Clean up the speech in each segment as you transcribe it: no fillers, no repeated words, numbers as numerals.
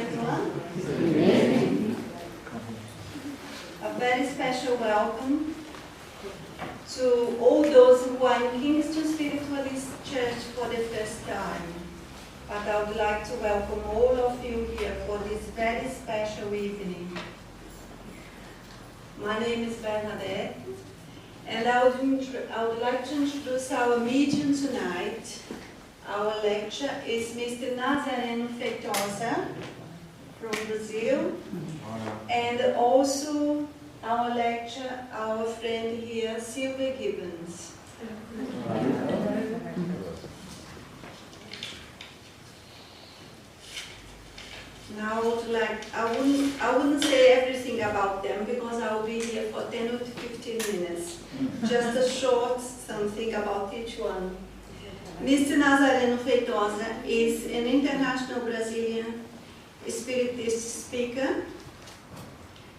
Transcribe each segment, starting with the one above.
everyone. A very special welcome to all those who are in Kingston Spiritualist Church for the first time. But I would like to welcome all of you here for this very special evening. My name is Bernadette, and I would like to introduce our medium tonight. Our lecturer is Mr. NazarenoFeitosa from Brazil, and also our lecturer, our friend here, Sylvia Gibbons. Now I wouldn't say everything about them because I will be here for 10 or 15 minutes. Just a short something about each one. Mr. NazarenoFeitosa is an international Brazilian spiritist speaker.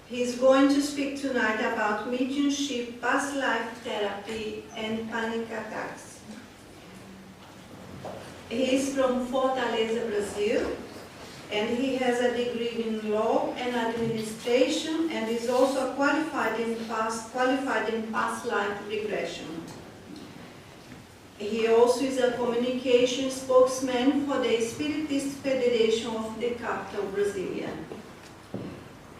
He's going to speak tonight about mediumship, past life therapy, and panic attacks. He is from Fortaleza, Brazil, and he has a degree in law and administration, and is also qualified in past life regression. He also is a communication spokesman for the Spiritist Federation of the capital, Brasilia.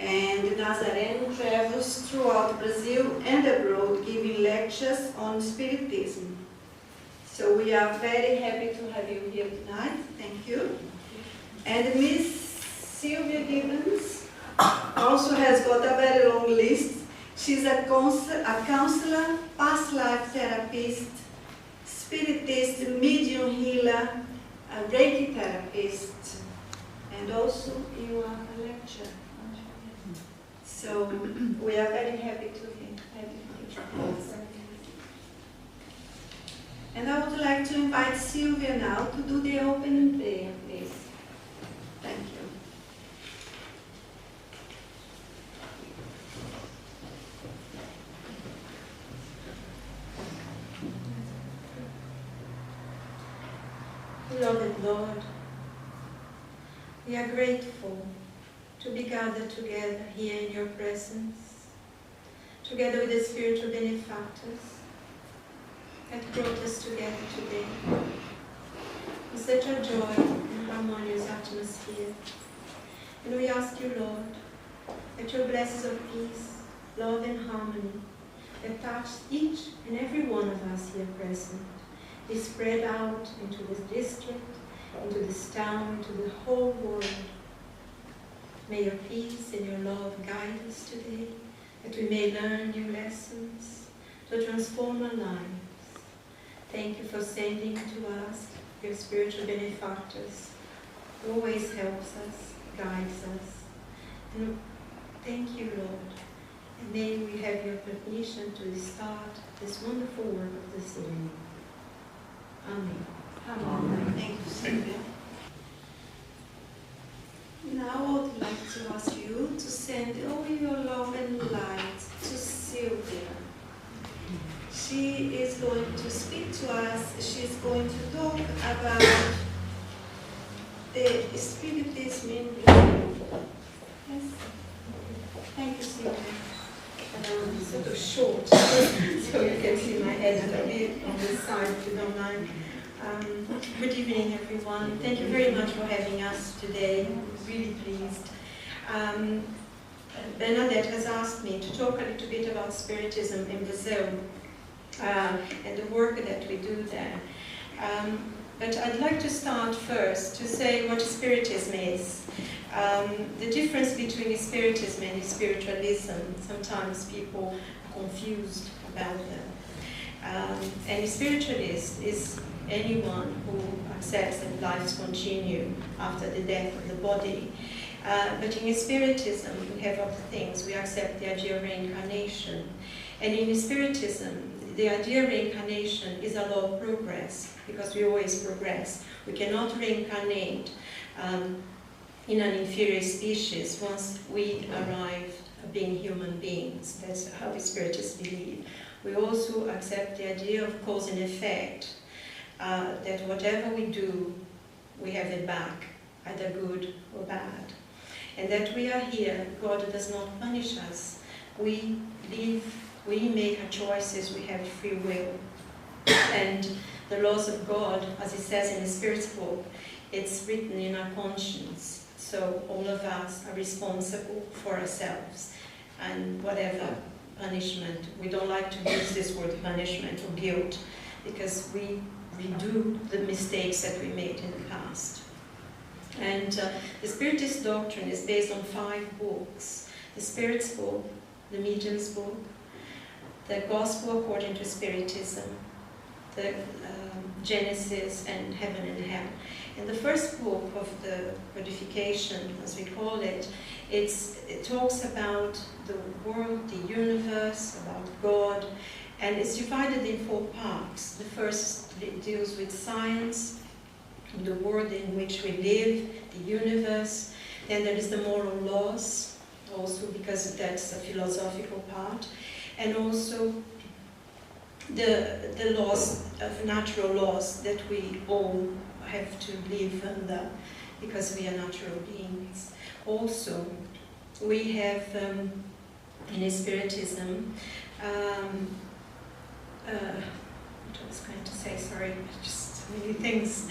And Nazareno travels throughout Brazil and abroad giving lectures on Spiritism. So we are very happy to have you here tonight. Thank you. And Miss Sylvia Gibbons also has got a very long list. She's a counselor, past life therapist, Spiritist, medium healer, a Reiki therapist, and also you are a lecturer. So we are very happy to have you here. And I would like to invite Sylvia now to do the opening prayer, please. Thank you. Beloved Lord, we are grateful to be gathered together here in your presence, together with the spiritual benefactors that brought us together today. In such a joy and harmonious atmosphere. And we ask you, Lord, that your blessings of peace, love and harmony that touch each and every one of us here present be spread out into this district, into this town, into the whole world. May your peace and your love guide us today, that we may learn new lessons to transform our lives. Thank you for sending to us your spiritual benefactors, who always helps us, guides us. And thank you, Lord. And may we have your permission to start this wonderful work of this evening. Amen. Amen. Thank you, Sylvia. Now I would like to ask you to send all your love and light to Sylvia. She is going to speak to us. She's going to talk about the Spiritism in Brazil. Yes? Thank you, Sylvia. It's sort of short, so you can see my head a bit on this side if you don't mind. Good evening, everyone. Thank you very much for having us today. I'm really pleased. Bernadette has asked me to talk a little bit about Spiritism in Brazil and the work that we do there. But I'd like to start first to say what Spiritism is. The difference between Spiritism and spiritualism, sometimes people are confused about them. And a spiritualist is anyone who accepts that lives continue after the death of the body. But in Spiritism, we have other things. We accept the idea of reincarnation. And in Spiritism, the idea of reincarnation is a law of progress, because we always progress. We cannot reincarnate in an inferior species once we arrive at being human beings. That's how the Spiritists believe. We also accept the idea of cause and effect, that whatever we do, we have it back, either good or bad. and that we are here. God does not punish us. We live, we make our choices, we have free will. And the laws of God, as it says in the Spirit's book, it's written in our conscience. So all of us are responsible for ourselves. And whatever punishment, we don't like to use this word punishment or guilt, because we redo the mistakes that we made in the past. And the Spiritist doctrine is based on 5 books. The Spirit's book, the Medium's book, the Gospel according to Spiritism, the Genesis, and Heaven and Hell. In the first book of the codification, as we call it, it talks about the world, the universe, about God, and it's divided in 4 parts. The first deals with science, the world in which we live, the universe. Then there is the moral laws, also because that's a philosophical part, and also the laws of natural laws that we all have to live under because we are natural beings. Also, we have in Spiritism, what I was going to say, sorry, just many things,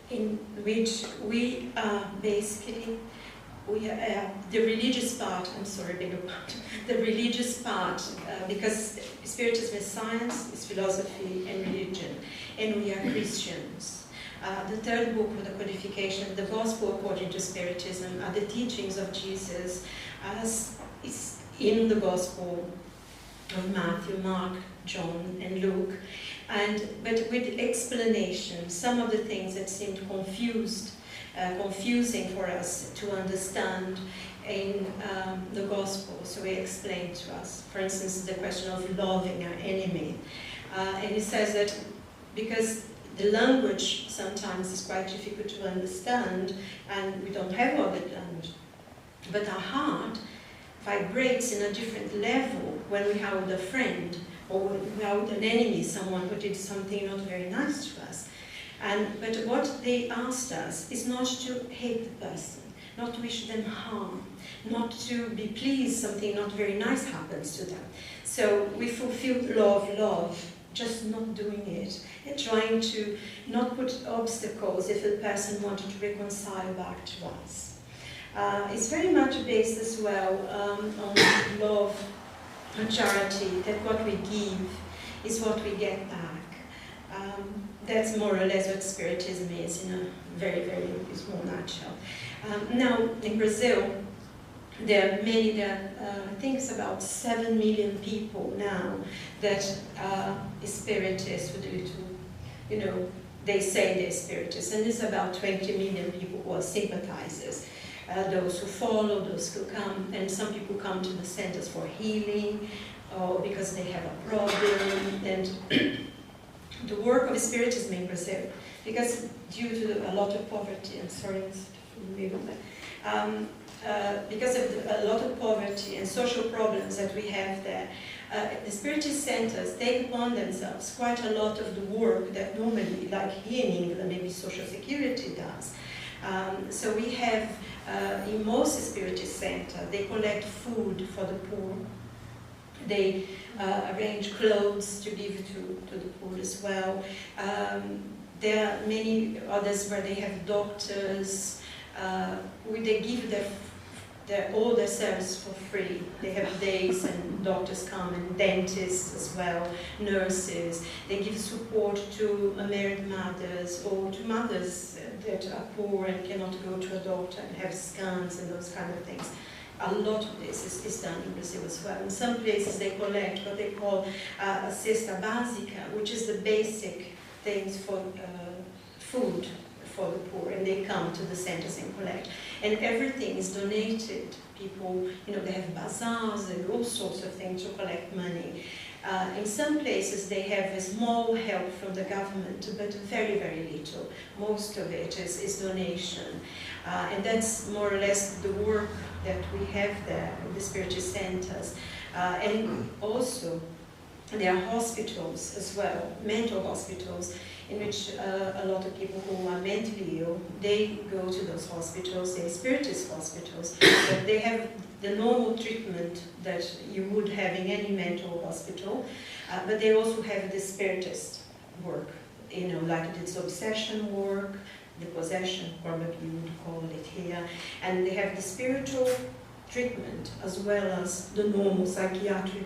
in which we are basically, the religious part, I'm sorry, beg your pardon, the religious part, because Spiritism is science, is philosophy and religion, and we are Christians. The third book of the codification, the Gospel according to Spiritism, are the teachings of Jesus as is in the Gospel of Matthew, Mark, John, and Luke, but with explanation, some of the things that seemed confusing for us to understand in the Gospel, so he explained to us. For instance, the question of loving our enemy. And he says that because the language sometimes is quite difficult to understand, and we don't have all the language, but our heart vibrates in a different level when we hold a friend, or when we hold an enemy, someone who did something not very nice to us. But what they asked us is not to hate the person, not to wish them harm, not to be pleased something not very nice happens to them. So we fulfill love, just not doing it, and trying to not put obstacles if the person wanted to reconcile back to us. It's very much based as well on love and charity, that what we give is what we get back. That's more or less what Spiritism is in a very, very small nutshell. Now, in Brazil, there are I think it's about 7 million people now that are Spiritists with a little, they say they're Spiritists, and there's about 20 million people who are sympathizers. Those who follow, those who come, and some people come to the centers for healing, or because they have a problem, and the work of Spiritism in Brazil, because due to a lot of poverty, I'm sorry, because of a lot of poverty and social problems that we have there, the Spiritist centers take upon themselves quite a lot of the work that normally, like here in England, maybe Social Security does. So we have, in most Spiritist centers, they collect food for the poor. They arrange clothes to give to the poor as well. There are many others where they have doctors, they give all their service for free. They have days and doctors come, and dentists as well, nurses. They give support to married mothers or to mothers that are poor and cannot go to a doctor and have scans and those kind of things. A lot of this is done in Brazil as well. In some places they collect what they call a cesta básica, which is the basic things for food for the poor, and they come to the centers and collect. And everything is donated. People, they have bazaars and all sorts of things to collect money. In some places they have a small help from the government, but very, very little. Most of it is donation. And that's more or less the work that we have there in the Spiritist centers. And also, there are hospitals as well, mental hospitals, in which a lot of people who are mentally ill, they go to those hospitals, they're spiritist hospitals, but they have the normal treatment that you would have in any mental hospital, but they also have the spiritist work, you know, like it's obsession work, the possession, probably you would call it here, and they have the spiritual treatment as well as the normal psychiatric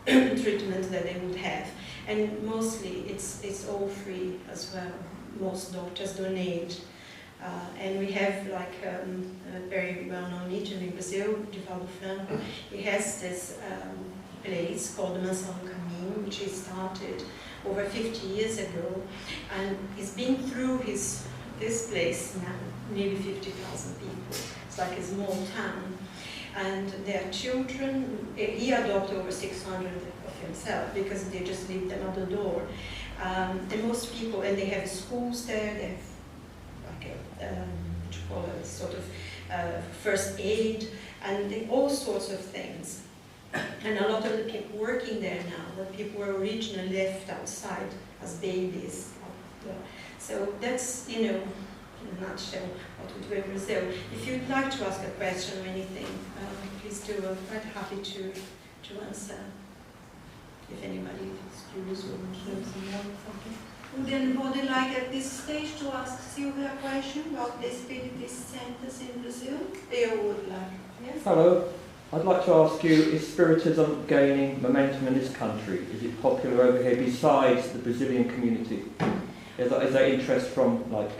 treatment that they would have. And mostly it's all free as well. Most doctors donate. And we have like a very well-known medium in Brazil, Divaldo Franco. He has this place called the Mansão do Caminho, which he started over 50 years ago. And he's been through this place now, nearly 50,000 people. It's like a small town. And their children, he adopted over 600 of himself because they just lived another door. And most people, and they have schools there, they have like a, what you call it, sort of first aid, and all sorts of things. And a lot of the people working there now, the people were originally left outside as babies. So that's, you know, in a nutshell, what we do in Brazil. If you'd like to ask a question or anything, please do. I'm quite happy to answer. If anybody is curious or wants to know some more or something. Would anybody like at this stage to ask Sylvia a question about the spiritist centers in Brazil? They all would like. Yes? Hello. I'd like to ask you, is Spiritism gaining momentum in this country? Is it popular over here besides the Brazilian community? Is there interest from like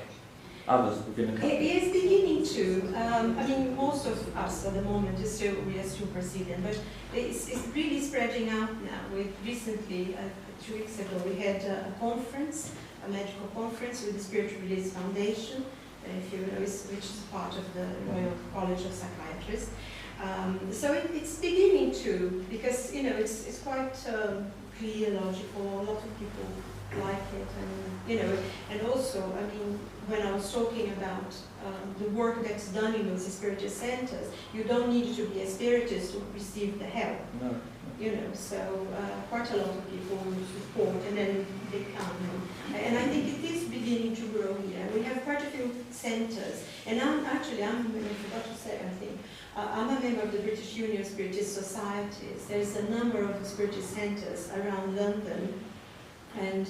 others within the country? It is beginning to. I mean, most of us at the moment we are still Brazilian, but it's really spreading out now. We recently, 2 weeks ago, we had a conference, a medical conference with the Spiritual Release Foundation, if you know, which is part of the Royal College of Psychiatrists. So it's beginning to, because you know it's quite clear, logical. A lot of people like it, and you know, and also, I mean, when I was talking about the work that's done in those spiritist centers, you don't need to be a spiritist to receive the help. No. You know, so quite a lot of people support, and then they come. And I think it is beginning to grow here. We have quite a few centers, and I forgot to say, I think, I'm a member of the British Union of Spiritist Societies. There's a number of spiritist centers around London, and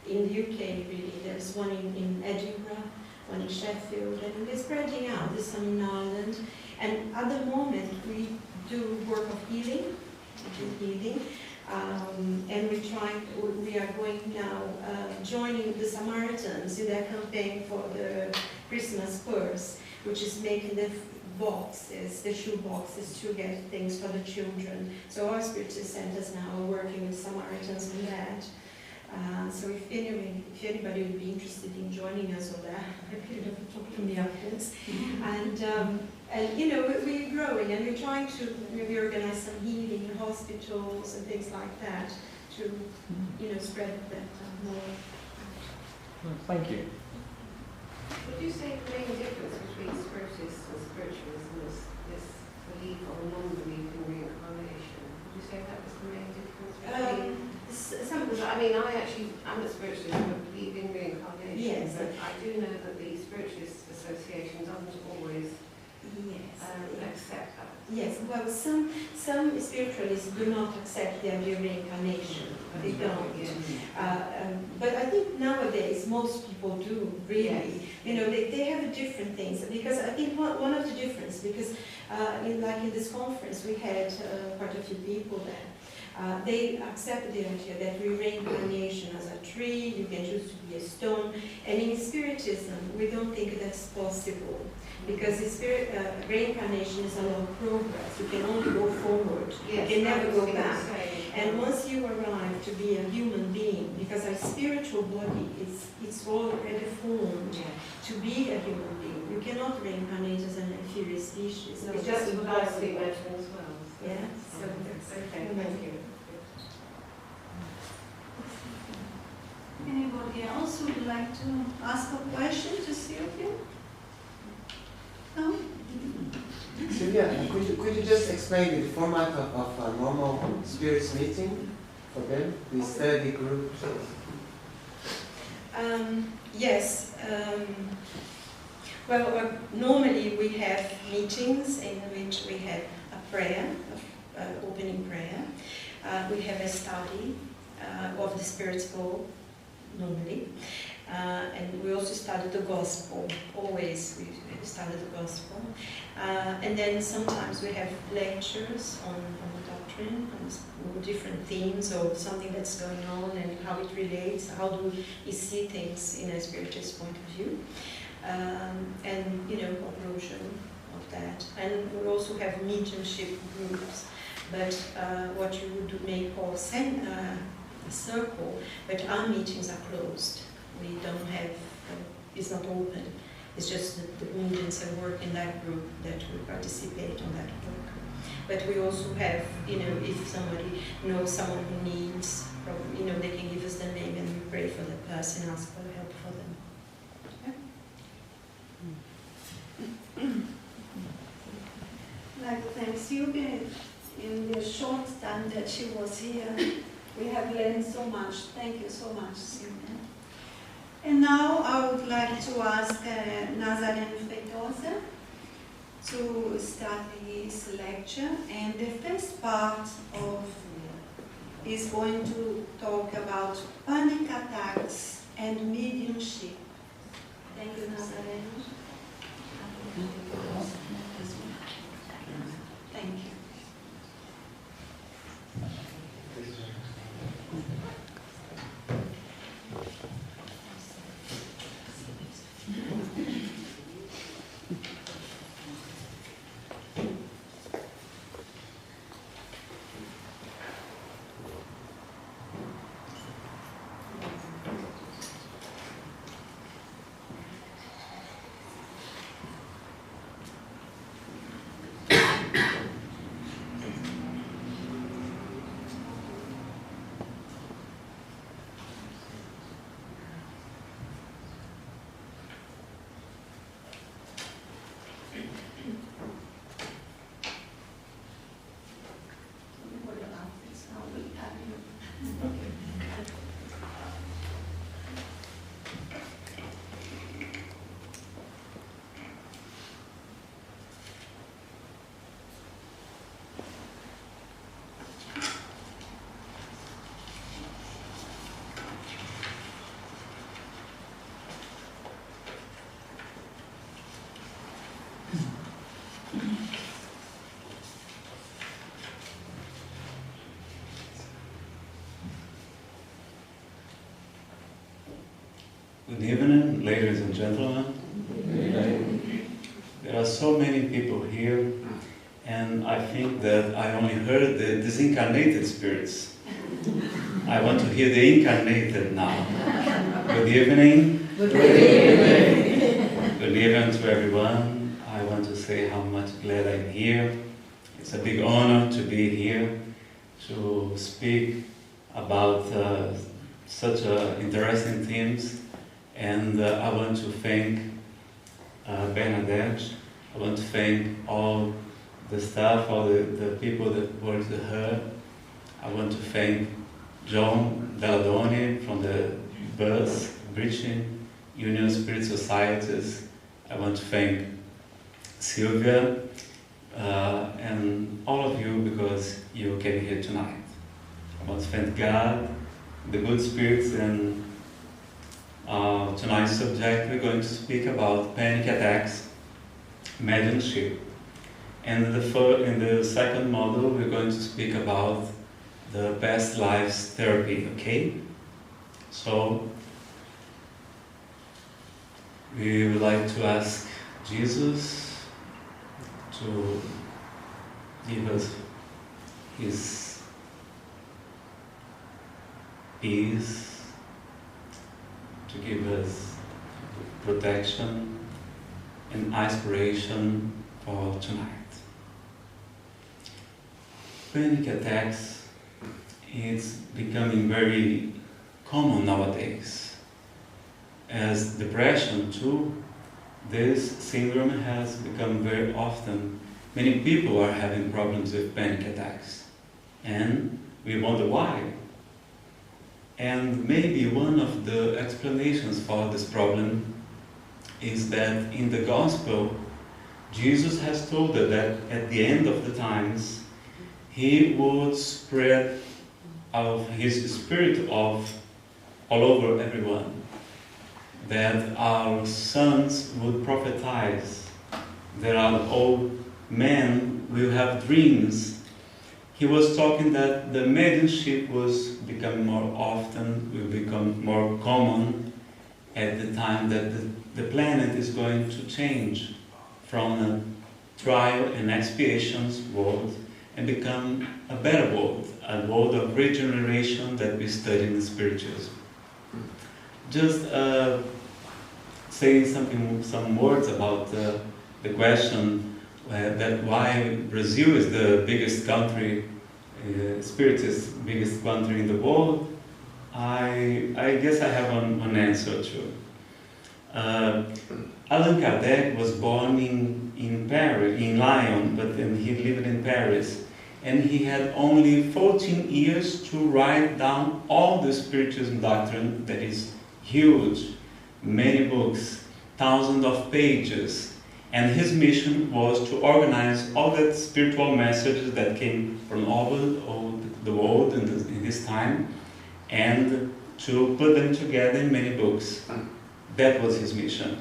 in the UK, really, there's one in Edinburgh, one in Sheffield, and they're spreading out. There's some in Ireland, and at the moment we do work of healing, and we are going now joining the Samaritans in their campaign for the Christmas purse, which is making the boxes, the shoe boxes, to get things for the children. So our spiritist centers now are working with Samaritans on that. So if anybody would be interested in joining us on that, talk to me afterwards. And you know, we're growing, and we're trying to maybe organize some healing in hospitals and things like that to, you know, spread that more. Thank you. Would you say the main difference between spiritists and spiritualism is this belief or non-belief in reincarnation? Would you say that was the main difference between? I'm a spiritualist, I believe in reincarnation, yes, but I do know that the Spiritualist Association doesn't always accept that. Yes, well, some spiritualists do not accept the idea of reincarnation. They don't. But I think nowadays most people do, really. Yes. You know, they have different things. Because I think one of the differences, because in this conference we had quite a few people there. They accept the idea that reincarnation as a tree, you can choose to be a stone, and in Spiritism we don't think that's possible, because reincarnation is a long progress. You can only go forward, yes, you can never go back. And once you arrive to be a human being, because our spiritual body it's already formed to be a human being, you cannot reincarnate as an inferior species. No, it's just what I see as well. So. Yeah, so that's okay. Thank you. Anybody else who would like to ask a question to Sylvia? No? Sylvia, could you just explain the format of a normal spirits meeting for them, the study group? Yes. Well, normally we have meetings in which we have a prayer, opening prayer. We have a study of the Spirit's Ball, normally. And we also studied the Gospel, always we studied the Gospel. And then sometimes we have lectures on the doctrine, on different themes or something that's going on and how it relates, how do we see things in a spiritualist point of view. And, you know, a version of that. And we also have mediumship groups, but what you may call a circle, but our meetings are closed. We don't have, it's not open. It's just the mediums that work in that group that we participate on that work. But we also have, you know, if somebody knows someone who needs, you know, they can give us the name and we pray for the person, ask for help for them. I'd like to thank Sylvia. In the short time that she was here, we have learned so much. Thank you so much, Sylvia. And now I would like to ask NazarenoFeitosa to start his lecture. And the first part of is going to talk about panic attacks and mediumship. Thank you, Nazareno. Thank you. Good evening, ladies and gentlemen. There are so many people here, and I think that I only heard the disincarnated spirits. I want to hear the incarnated now. Good evening. Good evening. Good evening to everyone. I want to say how much glad I'm here. It's a big honor to be here to speak about such interesting themes. And I want to thank Bernadette. I want to thank all the staff, all the people that worked with her. I want to thank John Belladoni from the BUS, British Union Spirit Societies. I want to thank Sylvia and all of you because you came here tonight. I want to thank God, the good spirits, and tonight's subject we're going to speak about panic attacks, mediumship. And in the second model we're going to speak about the past lives therapy, okay? So we would like to ask Jesus to give us His peace, to give us protection and inspiration for tonight. Panic attacks is becoming very common nowadays. As depression too, this syndrome has become very often many people are having problems with panic attacks. And we wonder why. And maybe one of the explanations for this problem is that in the Gospel, Jesus has told us that at the end of the times, He would spread of His Spirit all over everyone. That our sons would prophesize, that our old men will have dreams. He was talking that the mediumship was becoming more often, will become more common at the time that the planet is going to change from a trial and expiations world and become a better world, a world of regeneration that we study in spiritualism. Just say some words about the question that why Brazil is the biggest country, spiritist biggest country in the world. I guess I have an answer to. Allan Kardec was born in Paris, in Lyon, but then he lived in Paris. And he had only 14 years to write down all the spiritualism doctrine that is huge, many books, thousands of pages. And his mission was to organize all the spiritual messages that came from all the world in his time and to put them together in many books. That was his mission.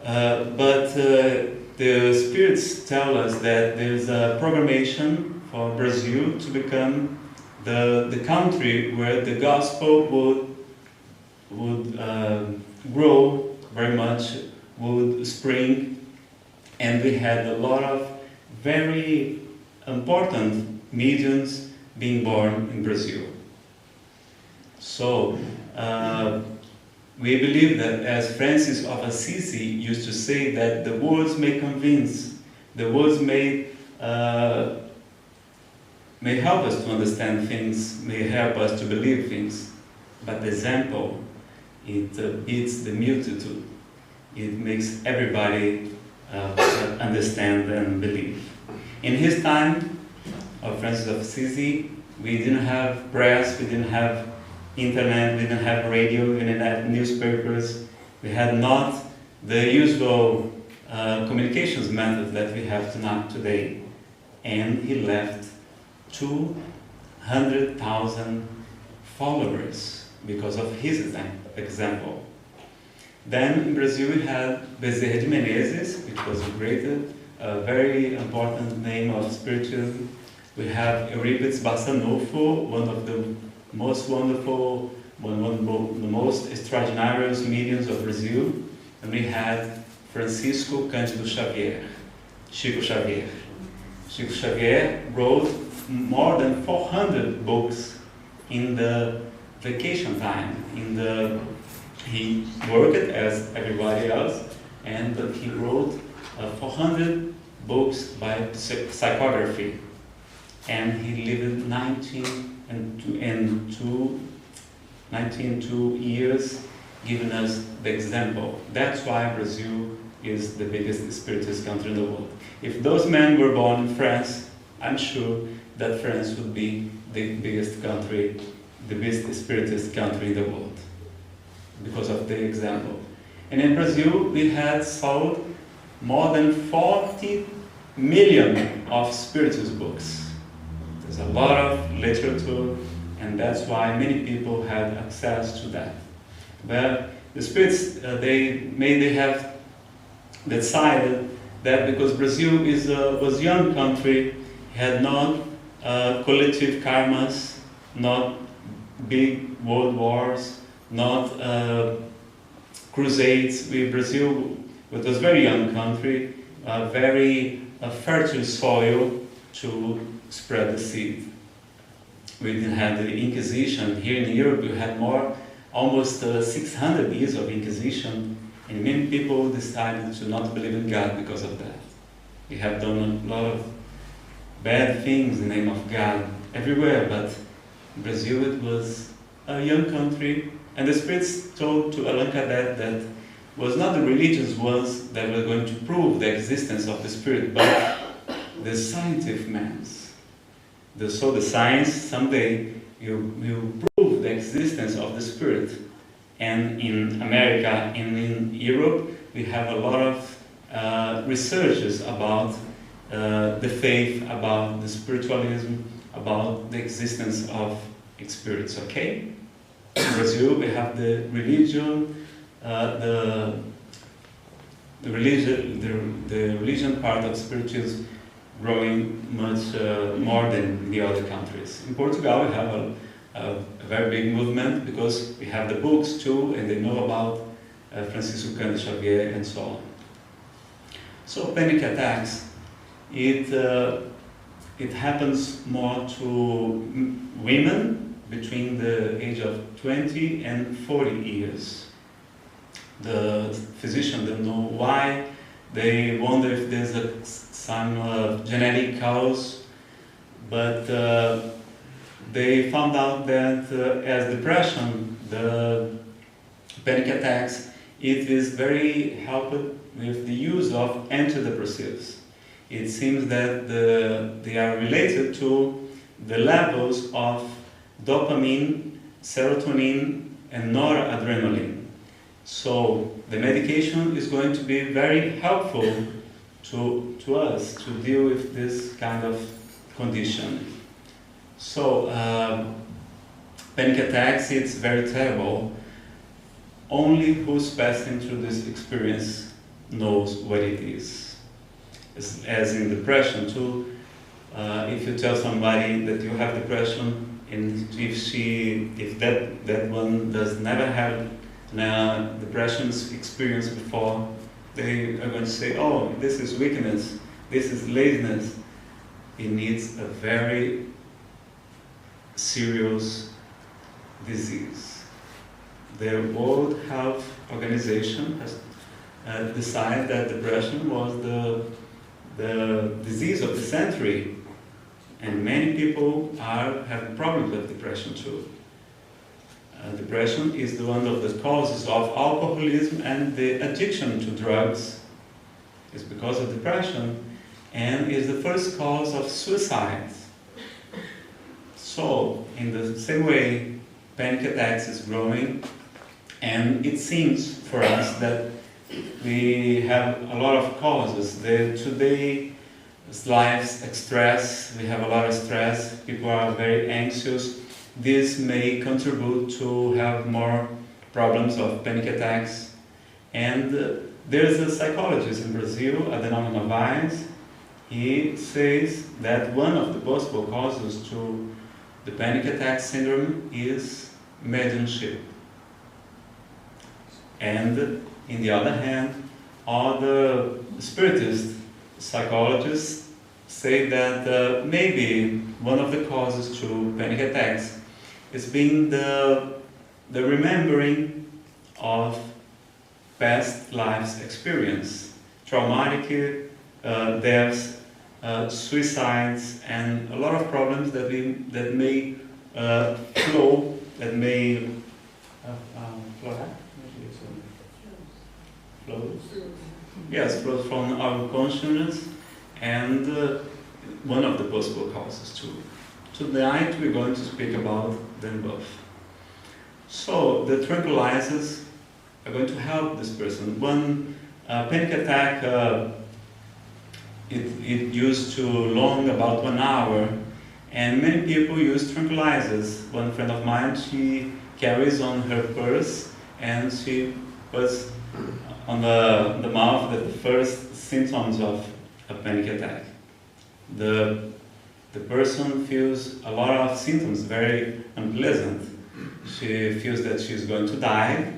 But the spirits tell us that there's a programmation for Brazil to become the country where the gospel would grow very much, would spring, and we had a lot of very important mediums being born in Brazil. So we believe that, as Francis of Assisi used to say, that the words may convince, the words may help us to understand things, may help us to believe things, but the example, it beats the multitude. It makes everybody understand and believe. In his time of Francis of Assisi, we didn't have press, we didn't have internet, we didn't have radio, we didn't have newspapers. We had not the usual communications method that we have today. And he left 200,000 followers because of his example. Then in Brazil we had Bezerra de Menezes, which was a very important name of spiritualism. We have Euripides Barçanufo, one of the most wonderful, one of the most extraordinary mediums of Brazil. And we had Francisco Cândido Xavier, Chico Xavier. Chico Xavier wrote more than 400 books in the vacation time. He worked as everybody else, but he wrote 400 books by psychography. And he lived 19 years, giving us the example. That's why Brazil is the biggest spiritist country in the world. If those men were born in France, I'm sure that France would be the biggest country, the biggest spiritist country in the world, because of the example. And in Brazil, we had sold more than 40 million of spiritist books. There's a lot of literature, and that's why many people had access to that. But the spirits, they have decided that because Brazil was a young country, had not collective karmas, not big world wars, not crusades. Brazil was a very young country, very fertile soil to spread the seed. We didn't have the Inquisition. Here in Europe, we had almost 600 years of Inquisition, and many people decided to not believe in God because of that. We have done a lot of bad things in the name of God everywhere, but in Brazil it was a young country, and the spirits told to Allan Kardec that was not the religious ones that were going to prove the existence of the spirit, but the scientific minds. So the science, someday, you prove the existence of the spirit. And in America and in Europe, we have a lot of researches about the faith, about the spiritualism, about the existence of spirits, okay? In Brazil, we have the religion, the religion part of spiritualism growing much more than the other countries. In Portugal, we have a very big movement because we have the books too, and they know about Francisco Cândido Xavier and so on. So panic attacks, it happens more to women between the age of 20 and 40 years. The physician don't know why. They wonder if there's some genetic cause, but they found out that as depression, the panic attacks, it is very helped with the use of antidepressives. It seems that they are related to the levels of dopamine, serotonin, and noradrenaline. So the medication is going to be very helpful to us to deal with this kind of condition. So panic attacks, it's very terrible. Only who's passing through this experience knows what it is. As in depression too, if you tell somebody that you have depression, and if that one does never have depression experience before, they are going to say, oh, this is weakness, this is laziness. It needs a very serious disease. The World Health Organization has decided that depression was the disease of the century, and many people have problems with depression too. Depression is one of the causes of alcoholism and the addiction to drugs. It's because of depression, and is the first cause of suicide. So, in the same way, panic attacks is growing, and it seems for us that we have a lot of causes. Today's life's stress, we have a lot of stress, people are very anxious. This may contribute to have more problems of panic attacks. And there's a psychologist in Brazil, NazarenoFeitosa. He says that one of the possible causes to the panic attack syndrome is mediumship. And in the other hand, other spiritist psychologists say that maybe one of the causes to panic attacks is being the remembering of past life's experience, traumatic deaths, suicides, and a lot of problems that may flow, that may flows from our consciousness, and one of the possible causes too. Tonight we're going to speak about them both. So the tranquilizers are going to help this person. One panic attack, it used to long about 1 hour, and many people use tranquilizers. One friend of mine, she carries on her purse, and she puts on the mouth the first symptoms of a panic attack. The person feels a lot of symptoms, very unpleasant. She feels that she's going to die.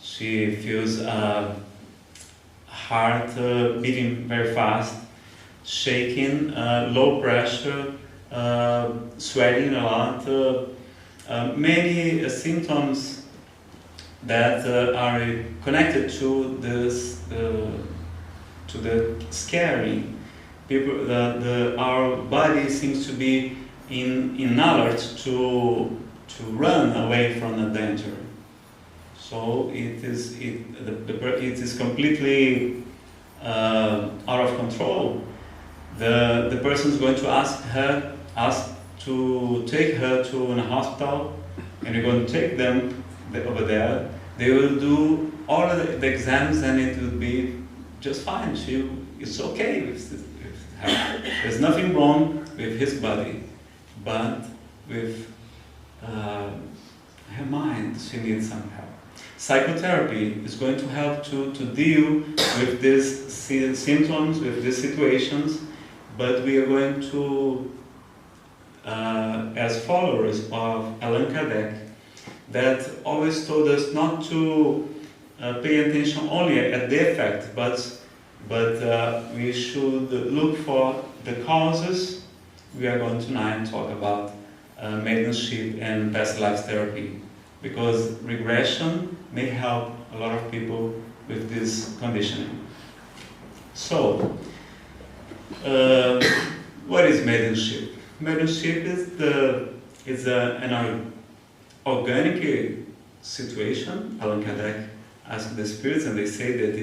She feels heart beating very fast, shaking, low pressure, sweating a lot. Many symptoms that are connected to this, to the scaring. People, our body seems to be in alert to run away from the danger. So it is completely out of control. The person is going to ask to take her to a hospital, and you're going to take them over there. They will do all of the exams, and it will be just fine. It's okay with her. There's nothing wrong with his body, but with her mind, she needs some help. Psychotherapy is going to help to deal with these symptoms, with these situations, but we are going to, as followers of Allan Kardec, that always told us not to pay attention only at the effect, but we should look for the causes. We are going tonight to talk about mediumship and past lives therapy, because regression may help a lot of people with this conditioning. So, what is mediumship? Mediumship is an organic situation. Allan Kardec asked the spirits, and they say that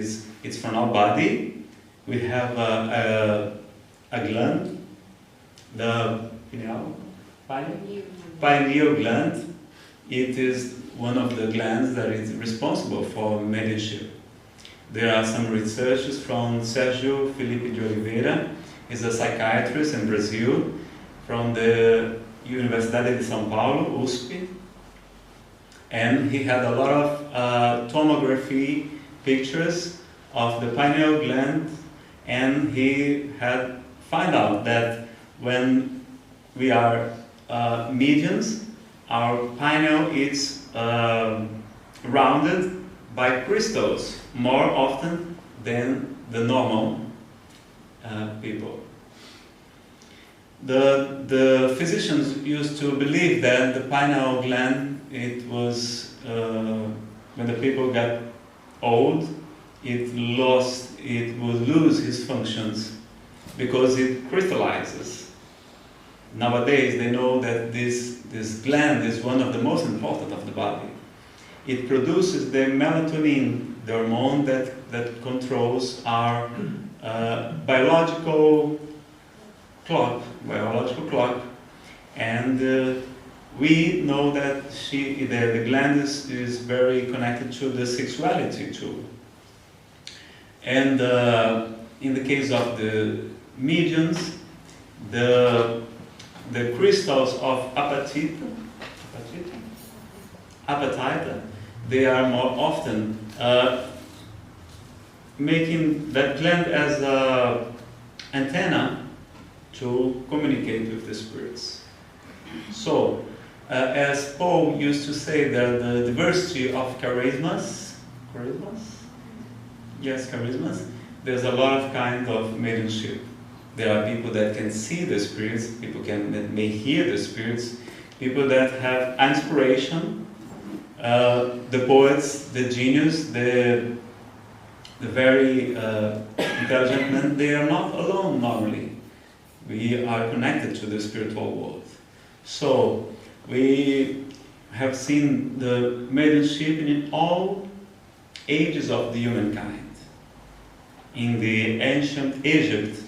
it's from our body. We have a gland, the pineal gland. It is one of the glands that is responsible for mediumship. There are some researchers from Sérgio Felipe de Oliveira. He's a psychiatrist in Brazil, from the Universidade de São Paulo, USP. And he had a lot of tomography pictures of the pineal gland, and he had found out that when we are mediums, our pineal is rounded by crystals more often than the normal people. The physicians used to believe that the pineal gland, it was when the people got old, it would lose its functions because it crystallizes. Nowadays, they know that this gland is one of the most important of the body. It produces the melatonin, the hormone that controls our biological clock, and we know that the gland is very connected to the sexuality too. And in the case of the mediums, the crystals of appetite, they are more often making that gland as an antenna to communicate with the spirits. So, as Paul used to say, that the diversity of charismas, there's a lot of kinds of mediumship. There are people that can see the spirits, people that may hear the spirits, people that have inspiration, the poets, the genius, the very intelligent men, they are not alone normally. We are connected to the spiritual world. So, we have seen the mediumship in all ages of the humankind. In the ancient Egypt,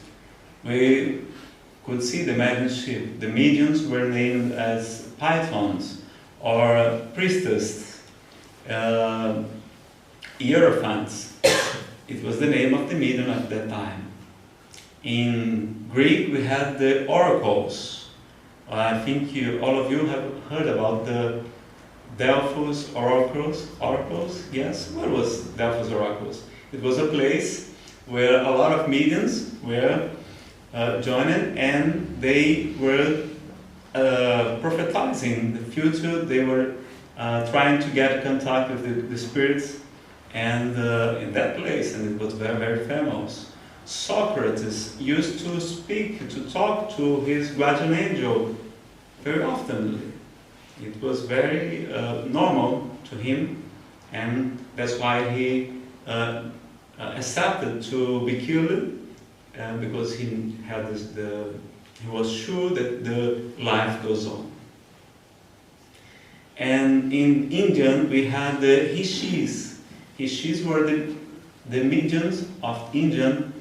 we could see the mediumship. The mediums were named as pythons or priestess, hierophants. It was the name of the medium at that time. In Greek, we had the oracles. I think all of you have heard about the Delphos oracles. Yes? What was Delphos oracles? It was a place where a lot of mediums were joined, and they were prophetizing the future. They were trying to get contact with the spirits, and in that place, and it was very, very famous. Socrates used to talk to his guardian angel very often. It was very normal to him, and that's why he accepted to be killed, because he was sure that the life goes on. And in Indian, we had the Rishis. Rishis were the mediums of Indian.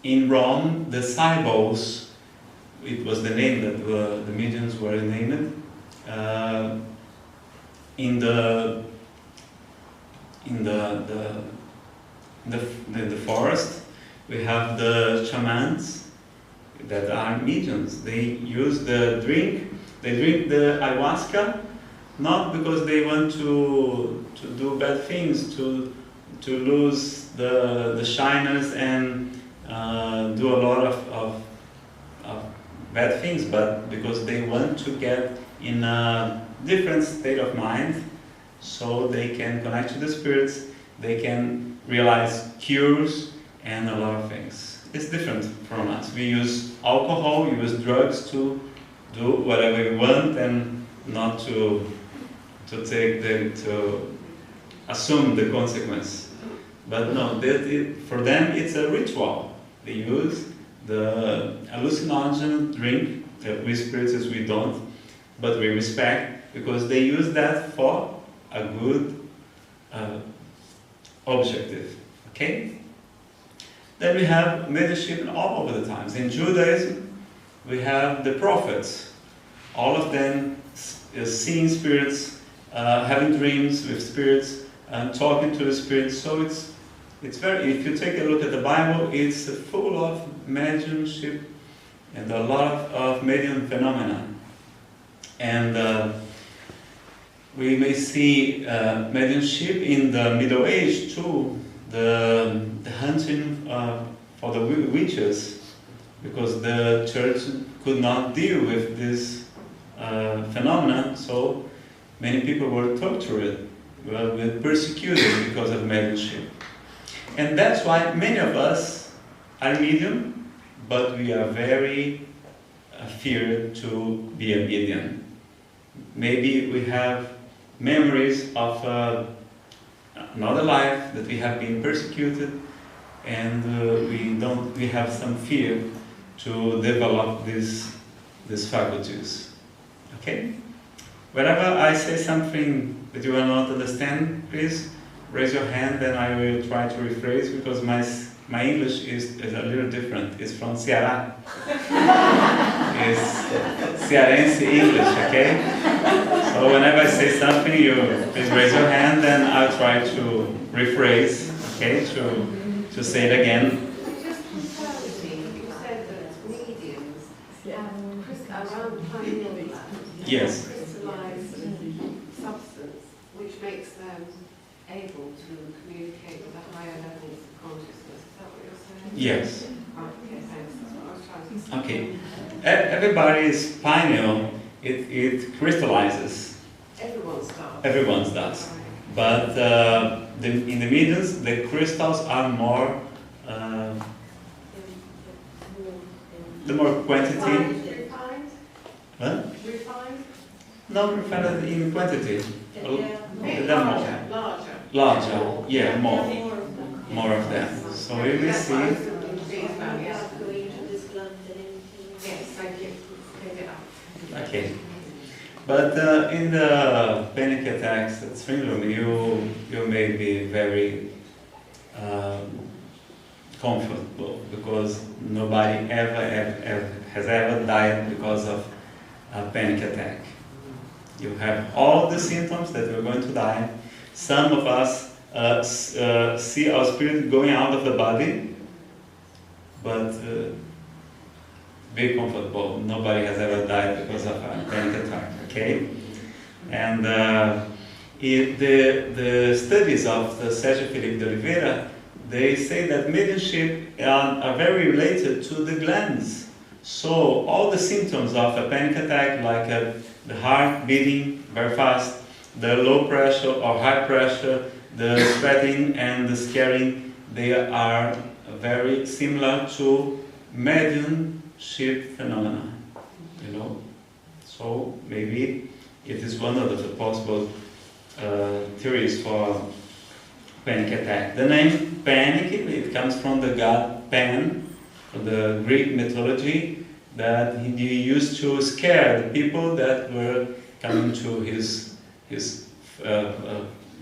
In Rome, the Cybos, it was the name that the mediums were named. In the forest, we have the shamans that are mediums. They use they drink the ayahuasca, not because they want to do bad things, to lose the shyness and do a lot of bad things, but because they want to get in a different state of mind, so they can connect to the spirits, they can realize cures and a lot of things. It's different from us. We use alcohol, we use drugs to do whatever we want and not to assume the consequence. But no, for them it's a ritual. They use the hallucinogen drink that we spirits we don't, but we respect because they use that for a good objective. Okay? Then we have mediumship all over the times. In Judaism, we have the prophets. All of them seeing spirits, having dreams with spirits, and talking to the spirits. So it's very. If you take a look at the Bible, it's full of mediumship and a lot of medium phenomena. And we may see mediumship in the Middle Age too. The hunting for the witches, because the church could not deal with this phenomenon, so many people were tortured, were persecuted because of mediumship. And that's why many of us are medium, but we are very feared to be a medium. Maybe we have memories of another life that we have been persecuted, and we have some fear to develop these faculties. Okay? Whenever I say something that you will not understand, please raise your hand and I will try to rephrase, because my English is a little different. It's from Ceará. It's Cearense English, okay? So whenever I say something, you please raise your hand and I'll try to rephrase, okay, to say it again. Just confirming, you said that mediums around pineal gland Yes. crystallized substance, which makes them able to communicate with the higher levels of consciousness. Is that what you're saying? Yes. Right, okay, thanks. That's what I was trying to say. Okay. Everybody's pineal, it crystallizes. Everyone's does. Does. But in the mediums, the crystals are more, the more quantity. Refined? Huh? Refined? No, refined in quantity. Larger, yeah, more of them. So we will see. Yes, thank you. Okay. But in the panic attacks syndrome, you may be very comfortable, because nobody has ever died because of a panic attack. You have all the symptoms that you're going to die. Some of us see our spirit going out of the body, but be comfortable. Nobody has ever died because of a panic attack, okay? And the studies of the Sérgio Felipe de Oliveira, they say that mediumship are very related to the glands. So all the symptoms of a panic attack, like the heart beating very fast, the low pressure or high pressure, the sweating and the scaring, they are very similar to mediumship phenomena, you know. So maybe it is one of the possible theories for panic attack. The name panic, it comes from the god Pan, from the Greek mythology, that he used to scare the people that were coming to his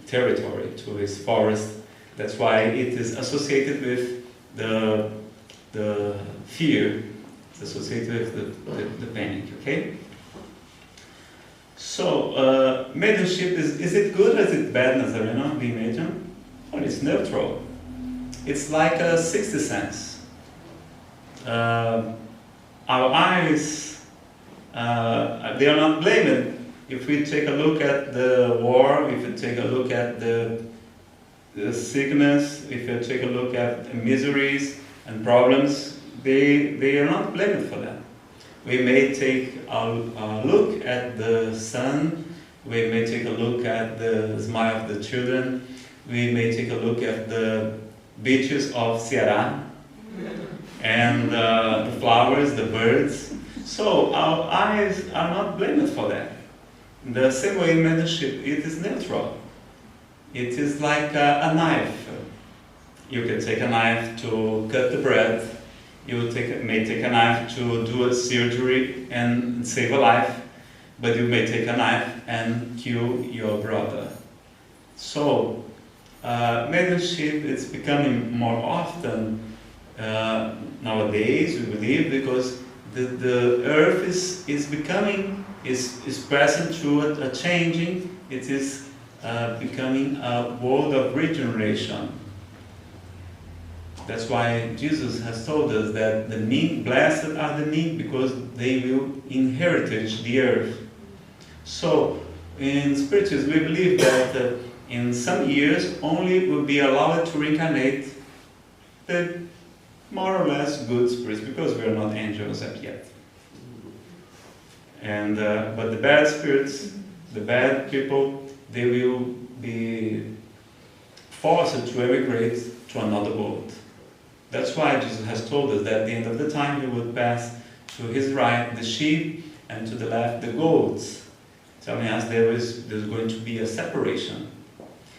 territory, to his forest. That's why it is associated with the fear, it's associated with the panic, okay? So, mediumship, is it good or is it bad, Nazareno, being medium? Well, it's neutral. It's like a 60 cents. Our eyes, they are not blamed. If we take a look at the war, if we take a look at the sickness, if you take a look at the miseries and problems, they are not blamed for that. We may take a look at the sun, we may take a look at the smile of the children, we may take a look at the beaches of Ceará, and the flowers, the birds. So our eyes are not blamed for that. The same way in mediumship, it is neutral. It is like a knife. You can take a knife to cut the bread. You may take a knife to do a surgery and save a life. But you may take a knife and kill your brother. So, mediumship is becoming more often nowadays, we believe, because the earth is becoming, is passing through a changing. It is becoming a world of regeneration. That's why Jesus has told us that the meek, blessed are the meek, because they will inherit the earth. So, in spiritualism, we believe that in some years only will be allowed to reincarnate the more or less good spirits, because we are not angels yet. And but the bad spirits, the bad people, they will be forced to emigrate to another world. That's why Jesus has told us that at the end of the time he would pass to his right the sheep and to the left the goats, telling us there's going to be a separation.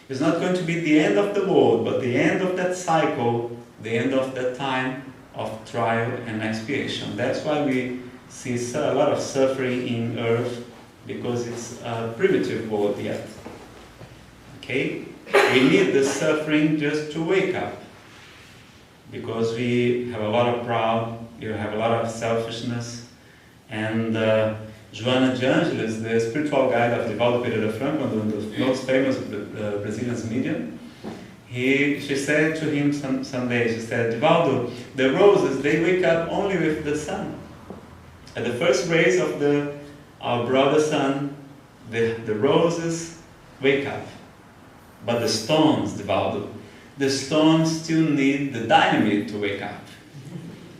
It's not going to be the end of the world, but the end of that cycle, the end of that time of trial and expiation. That's why we see a lot of suffering in earth, because it's a primitive world yet. Okay? We need the suffering just to wake up, because we have a lot of pride, we have a lot of selfishness, and Joana de Angelis, the spiritual guide of Divaldo Pereira Franco, one of the most famous Brazilian medium, she said to him someday, she said, Divaldo, the roses, they wake up only with the sun. At the first rays of our brother sun, the roses wake up. But the stones, Divaldo, the stones still need the dynamite to wake up.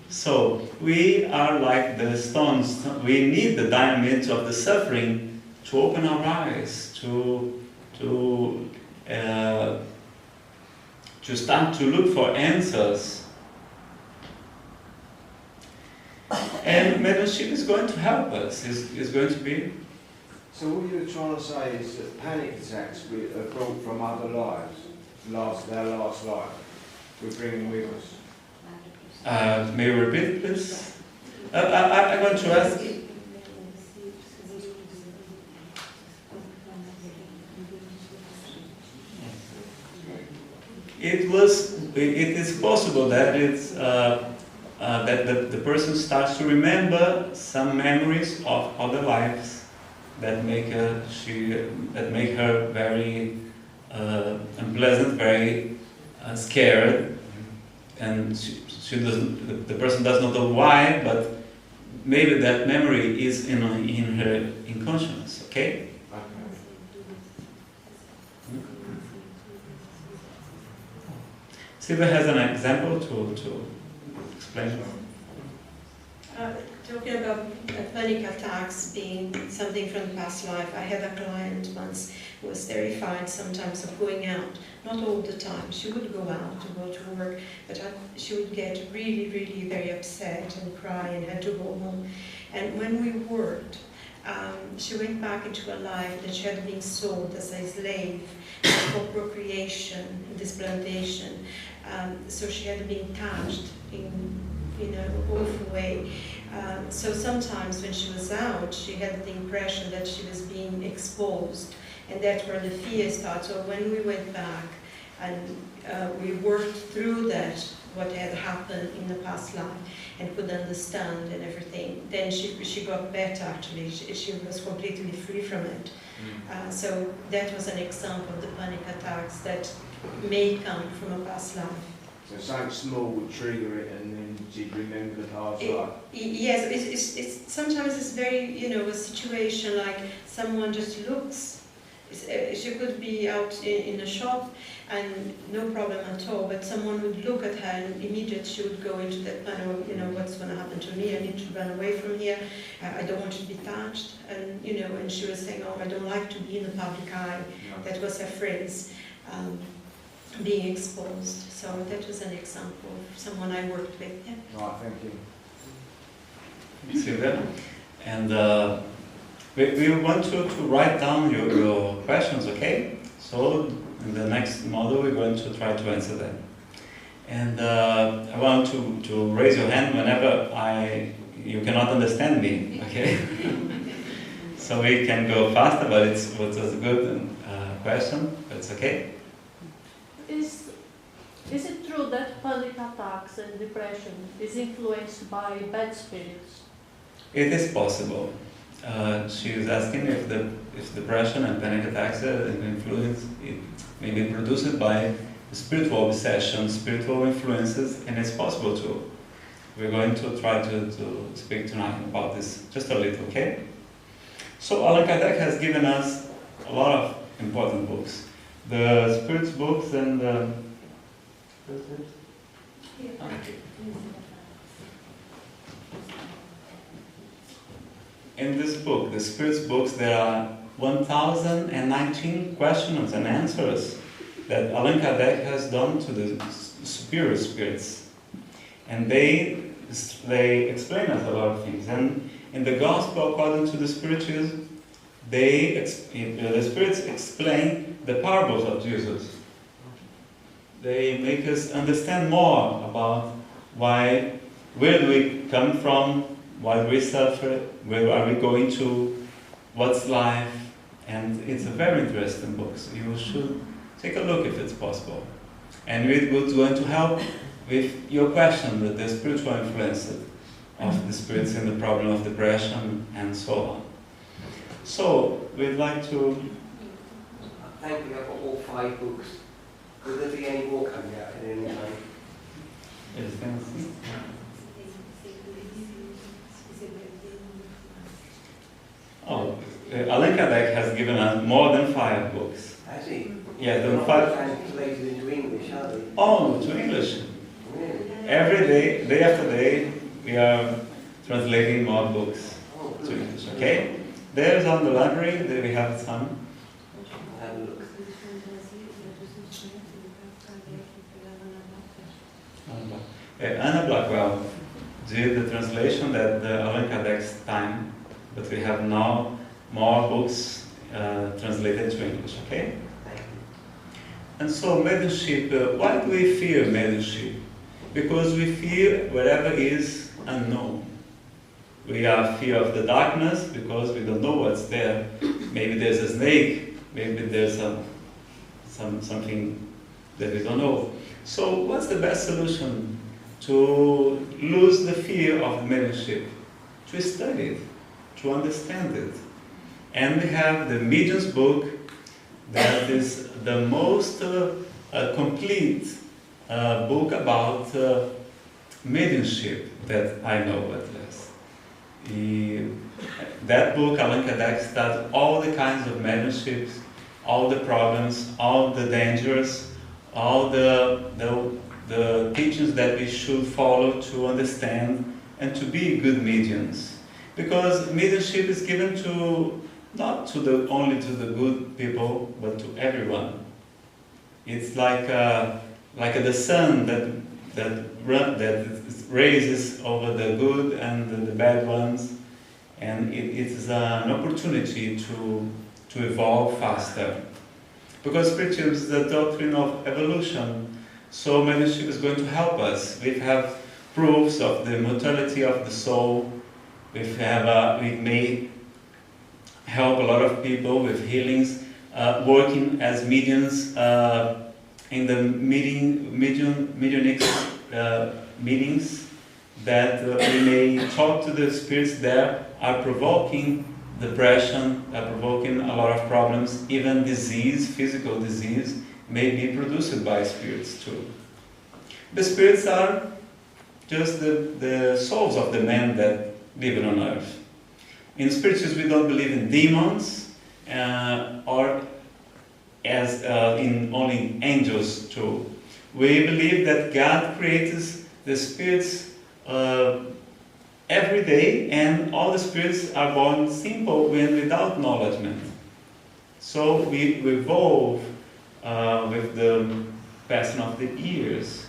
So we are like the stones. We need the dynamite of the suffering to open our eyes, to start to look for answers. And mediumship is going to help us. Is going to be. So what you're trying to say is that panic attacks are brought from other lives, their last life. We're bringing with us. May you repeat, please? I want to ask. It is possible that it's that the person starts to remember some memories of other lives that make her very unpleasant, very scared, and the person does not know why, but maybe that memory is in her unconscious. Okay. Silvia has an example to explain. Talking about panic attacks being something from the past life, I had a client once who was terrified sometimes of going out. Not all the time. She would go out to go to work, but she would get really, really very upset and cry and had to go home. And when we worked, she went back into a life that she had been sold as a slave for procreation in this plantation. So she had been touched in awful way. So sometimes when she was out, she had the impression that she was being exposed, and that's where the fear started. So when we went back and we worked through that, what had happened in the past life, and could understand and everything, then she got better actually. She was completely free from it. So that was an example of the panic attacks that may come from a past life. So something small would trigger it, and then she'd remember the past life. Yes, it's sometimes it's very, a situation like someone just looks. She could be out in a shop and no problem at all, but someone would look at her and immediately she would go into that kind of, what's going to happen to me? I need to run away from here. I don't want to be touched. And, and she was saying, oh, I don't like to be in the public eye. No. That was her phrase, being exposed. So that was an example of someone I worked with. Yeah. Right, thank you. Sylvia. And we want to write down your questions, okay? So in the next model we're going to try to answer them. And I want to raise your hand whenever you cannot understand me, okay? So we can go faster, but it was a good question, but it's okay. Is it true that panic attacks and depression is influenced by bad spirits? It is possible. She is asking if depression and panic attacks are influenced, it may be produced by spiritual obsession, spiritual influences, and it's possible too. We're going to try to speak tonight about this just a little, okay? So Allan Kardec has given us a lot of important books. The spirits books and the... In this book, the spirits books, there are 1,019 questions and answers that Allan Kardec has done to the superior spirits. And they explain us a lot of things. And in the Gospel, according to the Spiritualism, the spirits explain the parables of Jesus. They make us understand more about where do we come from, why do we suffer, where are we going to, what's life, and it's a very interesting book, so you should take a look if it's possible. And we're going to help with your question, the spiritual influence of the spirits in the problem of depression and so on. So, we'd like to... Thankfully I've got all 5 books. Will there be any more coming out at any time? Yes, thanks. Oh, Allan Kardec has given us more than 5 books. Has he? Yeah, They're the not 5. translated into English, are they? Oh, to English. Really? Every day after day, we are translating more books to English. Okay? There's on the library. There we have some. Have a look. Anna Blackwell did the translation at the Allan Kardec's time, but we have now more books translated to English, okay? And so mediumship, why do we fear mediumship? Because we fear whatever is unknown. We are fear of the darkness because we don't know what's there. Maybe there's a snake, maybe there's something that we don't know. So what's the best solution to lose the fear of the mediumship? To study it, to understand it. And we have the Medium's book that is the most complete book about mediumship that I know at least. That book, Allan Kardec, studied all the kinds of mediumships, all the problems, all the dangers, all the teachings that we should follow to understand and to be good mediums. Because mediumship is given to not only to the good people, but to everyone. It's like the sun that raises over the good and the bad ones, and it is an opportunity to evolve faster. Because spiritualism is the doctrine of evolution, so mediumship is going to help us. We have proofs of the mortality of the soul. We may help a lot of people with healings, working as mediums in the mediunic meetings, that we may talk to the spirits that are provoking depression, are provoking a lot of problems, even disease, physical disease, may be produced by spirits too. The spirits are just the souls of the men that live on earth. In spiritualism, we don't believe in demons, or as in only angels too. We believe that God creates the spirits every day, and all the spirits are born simple and without knowledgement. So we evolve with the passing of the years.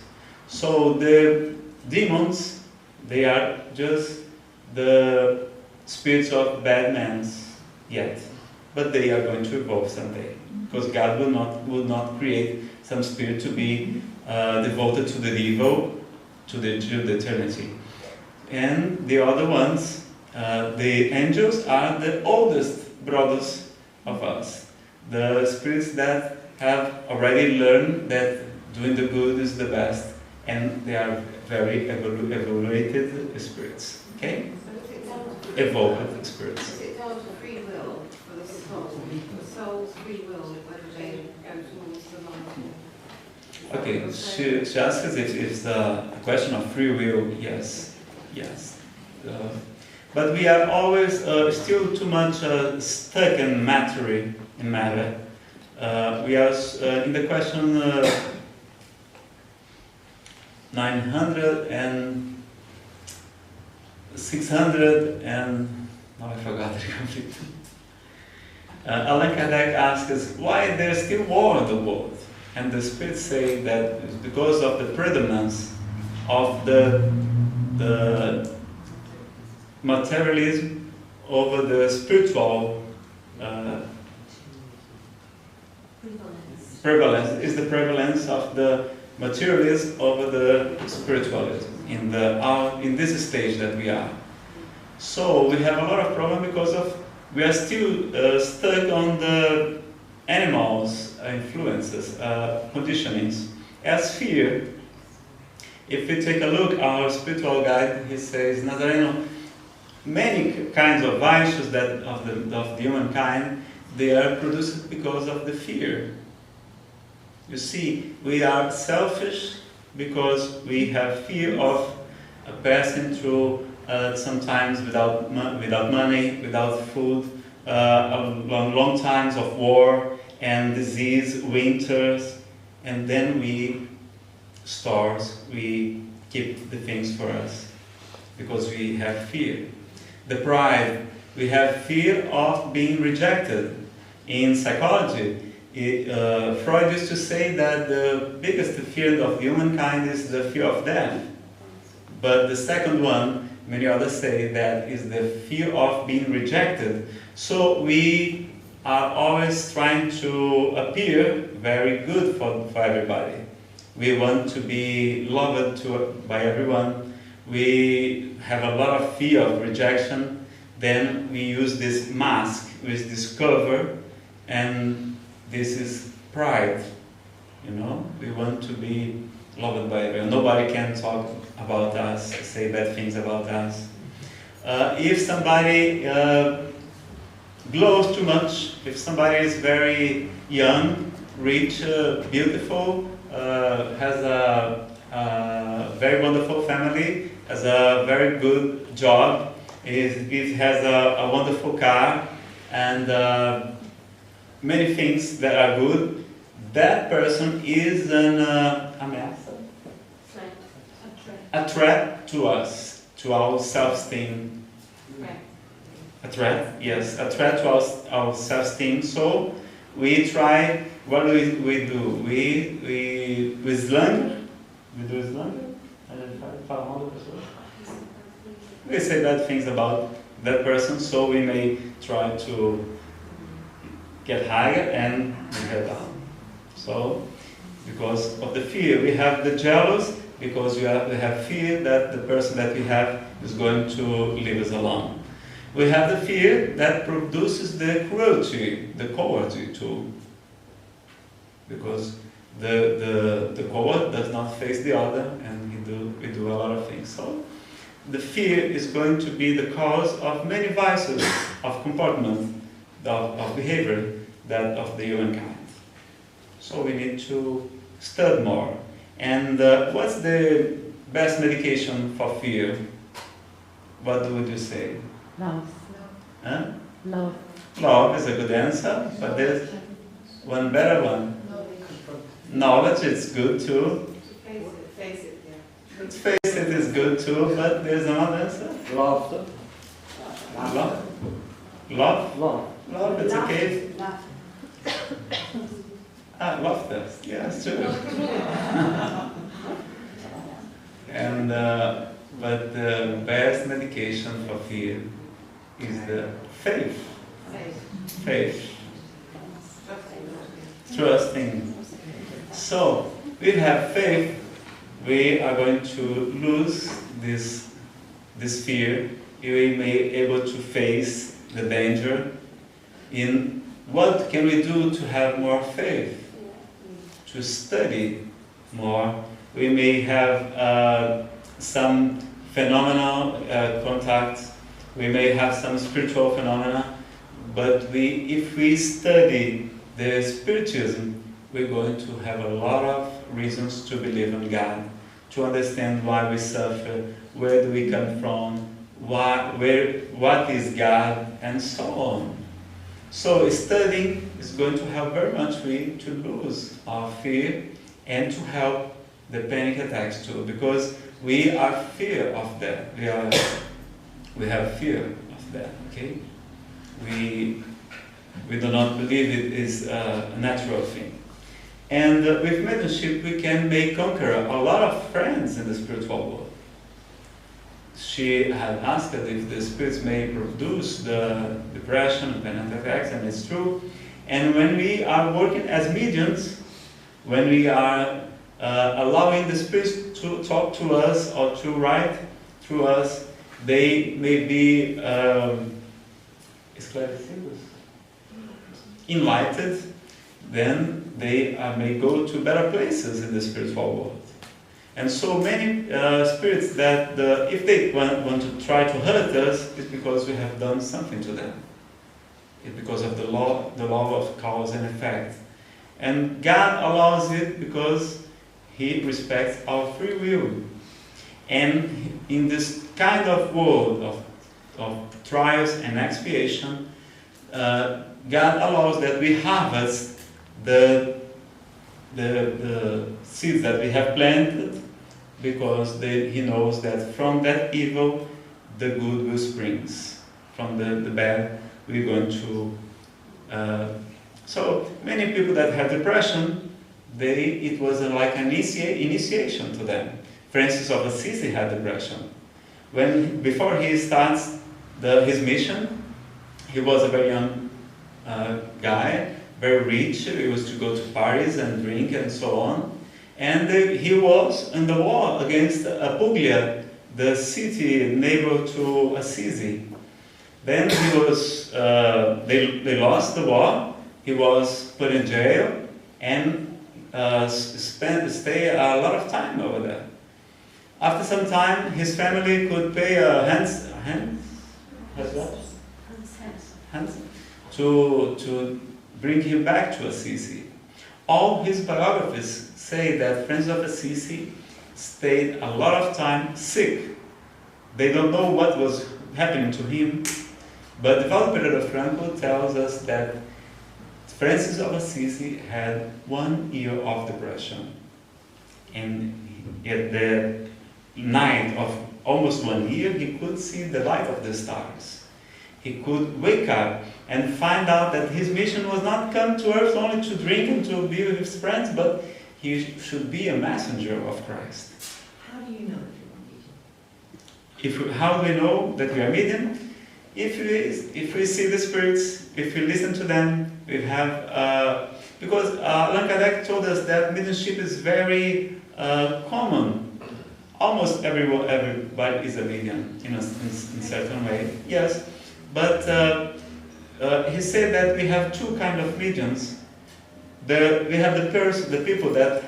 So the demons, they are just the spirits of bad men yet, but they are going to evolve someday, because God will not create some spirit to be devoted to the evil to the eternity. And the other ones, the angels, are the oldest brothers of us, the spirits that have already learned that doing the good is the best, and they are very evaluated spirits. Okay? Evolved spirits. Is it down to free will for the soul? The soul's free will, whether they go towards the light? Okay, she asks if it's a question of free will. Yes. But we are always still too much stuck in matter. We are in the question 900 and 600 and now I forgot it completely. Allan Kardec asks us why there's still war in the world, and the spirits say that it's because of the predominance of the materialism over the spiritual prevalence. Is the prevalence of the materialism over the spiritualism in this stage that we are. So we have a lot of problem because we are still stuck on the animals' influences, conditionings. As fear, if we take a look, our spiritual guide, he says, Nazareno, many kinds of vices of the humankind, they are produced because of the fear. You see, we are selfish because we have fear of passing through sometimes without money, without food, long times of war and disease, winters, and then we keep the things for us because we have fear. The pride, we have fear of being rejected. In psychology, Freud used to say that the biggest fear of humankind is the fear of death. But the second one, many others say, that is the fear of being rejected. So we are always trying to appear very good for everybody. We want to be loved by everyone. We have a lot of fear of rejection. Then we use this mask, with this cover, and this is pride. We want to be loved by everyone. Nobody can talk about us, say bad things about us. If somebody glows too much, if somebody is very young, rich, beautiful, has a very wonderful family, has a very good job, has a wonderful car, and many things that are good, that person is a threat to us, to our self-esteem. A threat, yes, a threat to our self-esteem. So we try, what do we do? We slang. We do slang? We say bad things about that person, so we may try to get higher and get down. So, because of the fear, we have the jealous because we have fear that the person that we have is going to leave us alone. We have the fear that produces the cruelty, the cowardly too, because the coward does not face the other, and we do a lot of things. So the fear is going to be the cause of many vices of comportment, of behavior, that of the humankind. So we need to study more. And what's the best medication for fear? What would you say? Love. Huh? Love. Love is a good answer, but there's one better one. Knowledge is good too. Face it, yeah. Face it is good too, but there's another answer. Laughter. Love? Love? Love. Love, it's okay. Laugh. Laughter. Yeah, it's true. And but the best medication for fear is the faith. Faith. Trusting. So, we have faith, we are going to lose this fear. We may be able to face the danger. In what can we do to have more faith? To study more. We may have some phenomenal contacts. We may have some spiritual phenomena. But if we study the spiritism, we're going to have a lot of reasons to believe in God, to understand why we suffer, where do we come from, what is God, and so on. So studying is going to help very much to lose our fear and to help the panic attacks too, because we are fear of that. We have fear of that. Okay, we do not believe it is a natural thing. And with mediumship, we can conquer a lot of friends in the spiritual world. She had asked if the spirits may produce the depression and panic attacks, and it's true. And when we are working as mediums, when we are allowing the spirits to talk to us or to write through us, they may be enlightened, then they may go to better places in the spiritual world. And so many spirits that if they want to try to hurt us, it's because we have done something to them. It's because of the law of cause and effect. And God allows it because He respects our free will. And in this kind of world of trials and expiation, God allows that we harvest the seeds that we have planted, because He knows that from that evil the good will spring. From the bad we're going to. So many people that have depression, it was like an initiation to them. Francis of Assisi had depression. Before he starts his mission, he was a very young guy, very rich. He was to go to parties and drink and so on. And he was in the war against Puglia, the city neighbor to Assisi. Then he was, they lost the war. He was put in jail and stay a lot of time over there. After some time, his family could pay to bring him back to Assisi. All his biographies say that Francis of Assisi stayed a lot of time sick. They don't know what was happening to him, but the Father Pereira Franco tells us that Francis of Assisi had 1 year of depression. And at the night of almost 1 year, he could see the light of the stars. He could wake up and find out that his mission was not come to earth only to drink and to be with his friends, but he should be a messenger of Christ. How do you know if you're a medium? How do we know that we are medium? If we see the spirits, if we listen to them, we have because Allan Kardec told us that mediumship is very common almost everybody is a medium in a certain way, yes. But he said that we have two kind of mediums. We have the people that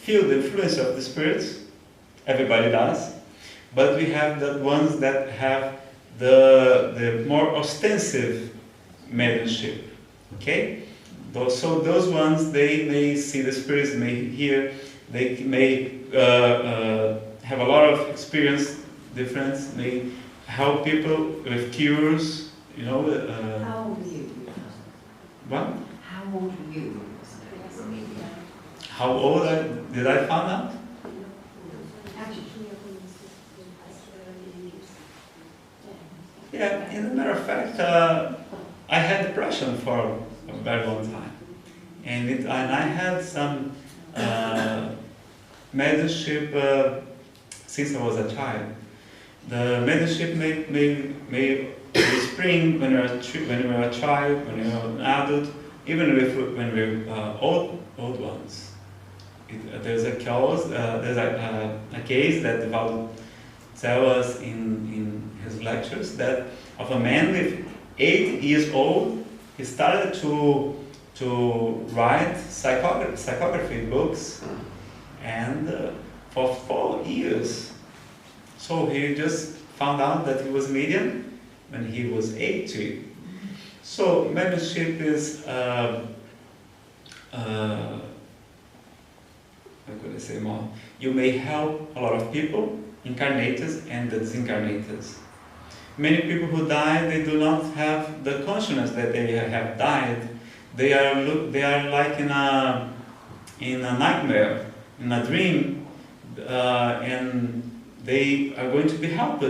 feel the influence of the spirits. Everybody does. But we have the ones that have the more ostensive mediumship. Okay? So those ones, they may see the spirits, may hear, they may have a lot of experience, difference, may help people with cures, you know. How old were you? What? How old were you? How old did I find out? Yeah, in a matter of fact, I had depression for a very long time, and I had some mediumship since I was a child. The mediumship may spring when you're a child, when you're an adult, even when we're old ones. There's a case, a case that the Val tells us in his lectures, that of a man with 8 years old, he started to write psychography books, and for 4 years. So he just found out that he was medium when he was 80. So mediumship is how could I say more? You may help a lot of people, incarnated and the disincarnated. Many people who die, they do not have the consciousness that they have died. They are like in a nightmare, in a dream, and they are going to be helped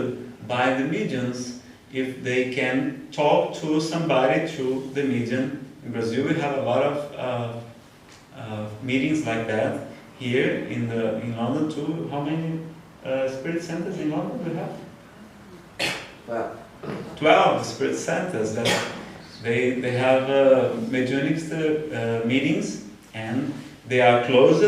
by the mediums if they can talk to somebody through the medium. In Brazil, we have a lot of meetings like that. Here in London too, how many spirit centers in London do we have? 12 spirit centers. That they have mediumnic meetings, and they are closed.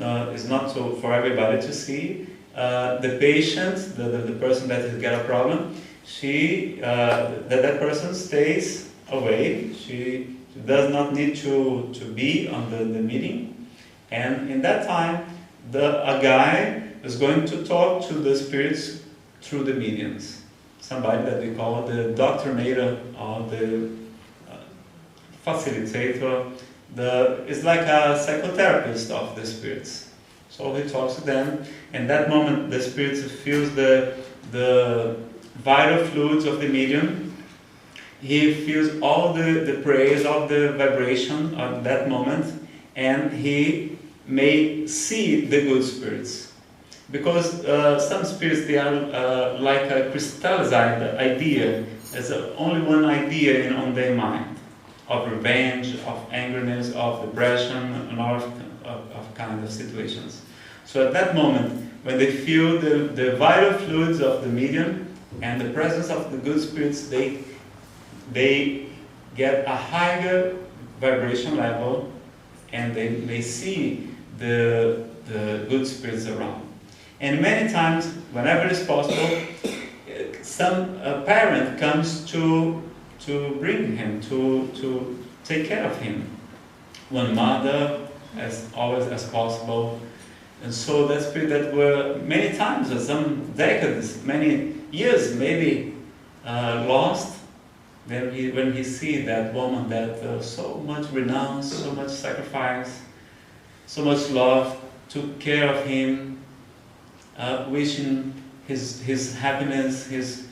It's not so for everybody to see. The patient, the person that has got a problem, that person stays away. She does not need to be on the meeting. And in that time, a guy is going to talk to the spirits through the mediums. Somebody that we call the doctrinator or the facilitator. It's like a psychotherapist of the spirits. So he talks to them, and that moment the spirits feels the vital fluids of the medium. He feels all the praise of the vibration of that moment, and he may see the good spirits. Because some spirits, they are like a crystallized idea. There's only one idea on their mind, of revenge, of angerness, of depression, and all of kind of situations. So at that moment, when they feel the vital fluids of the medium and the presence of the good spirits, they get a higher vibration level, and they may see the good spirits around. And many times, whenever it's possible, some parent comes to bring him, to take care of him. One mother, as always as possible. And so that spirit that were many times, or some decades, many years maybe, lost, then when he sees that woman that so much renounced, so much sacrifice, so much love, took care of him, wishing his happiness, his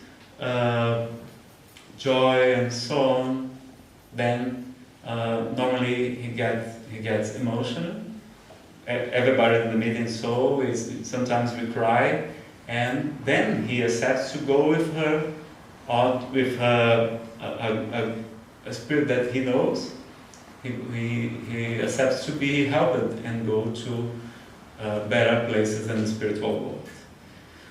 joy, and so on, then normally he gets emotional. Everybody in the meeting sometimes we cry, and then he accepts to go with her, or with a spirit that he knows. He accepts to be helped and go to better places in the spiritual world.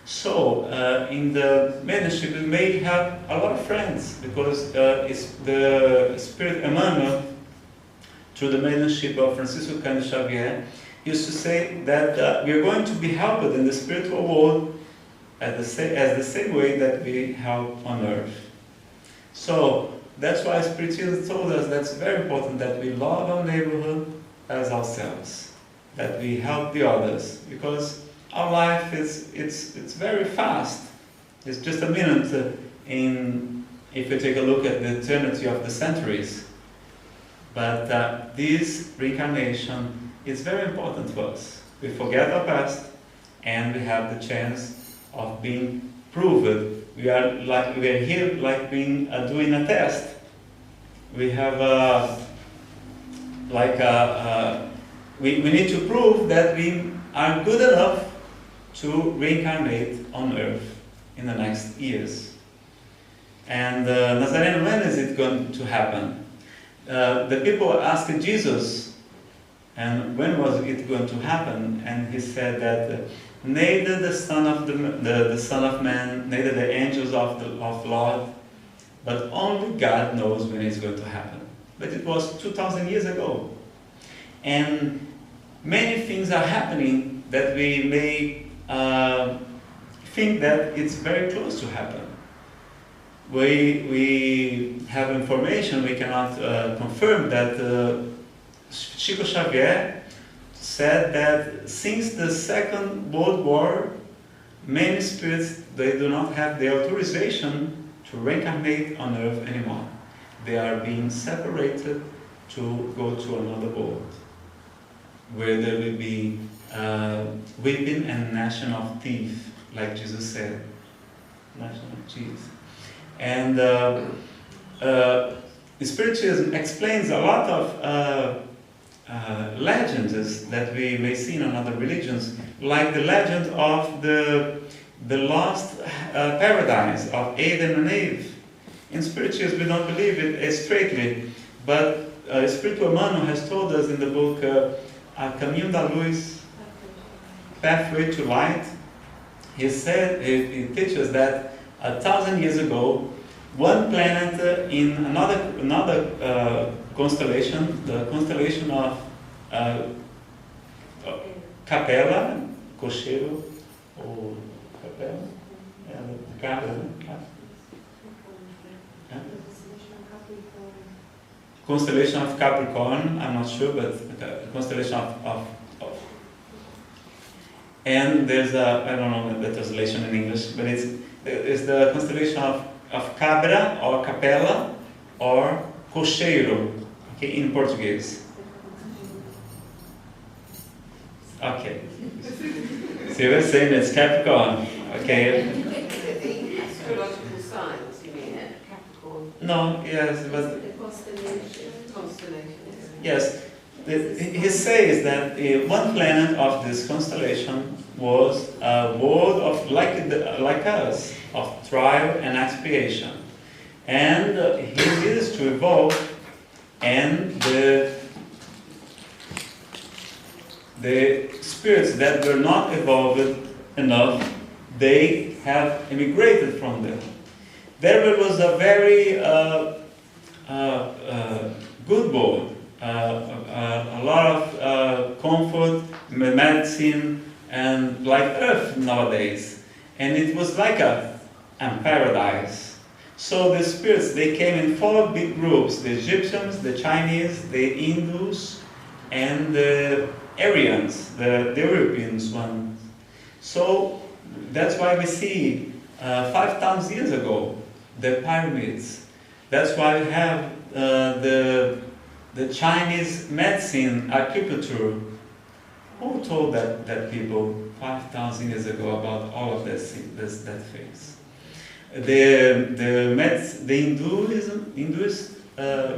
So in the mediumship, we may have a lot of friends, because it's the Spirit Emmanuel, through the mediumship of Francisco Cândido Xavier, used to say that we are going to be helped in the spiritual world as the same way that we help on earth. So that's why Spiritism told us that's very important that we love our neighborhood as ourselves, that we help the others, because our life it's very fast. It's just a minute if you take a look at the eternity of the centuries. But this reincarnation is very important for us. We forget our past, and we have the chance of being proved. We are here like being doing a test. We have we need to prove that we are good enough to reincarnate on earth in the next years. And Nazareno, when is it going to happen? The people asked Jesus, and when was it going to happen? And he said that neither the Son of Man, neither the angels of Lord, but only God knows when it's going to happen. But it was 2,000 years ago. And many things are happening that we may think that it's very close to happen. We have information, we cannot confirm that Chico Xavier said that since the Second World War, many spirits, they do not have the authorization to reincarnate on earth anymore. They are being separated to go to another world, where there will be weeping and gnashing of teeth, like Jesus said. Gnashing of teeth. And Spiritism explains a lot of legends that we may see in other religions, like the legend of the lost paradise of Adam and Eve. In Spiritism, we don't believe it straightly, but Espírito Humano has told us in the book A Caminho da Luz, Pathway to Light. He teaches that 1,000 years ago, one planet in another constellation, the constellation of Capella, Cocheiro, or Capella, constellation of Capricorn, I'm not sure, but constellation of and there's I don't know the translation in English, but it's the constellation of Cabra or Capella or Cocheiro, okay, in Portuguese. Okay. So you're saying it's Capricorn, okay? Astrological signs, you mean, Capricorn? No, yes, but Constellation. yes. He says that one planet of this constellation was a world of like us, of trial and expiation, and he needs to evolve, and the spirits that were not evolved enough, they have immigrated from them. There was a very good world. A lot of comfort, medicine, and like Earth nowadays. And it was like a paradise. So the spirits, they came in 4 big groups: the Egyptians, the Chinese, the Hindus, and the Aryans, the Europeans one. So that's why we see 5,000 years ago the pyramids. That's why we have the Chinese medicine, acupuncture. Who told that people 5,000 years ago about all of that things? The Hinduist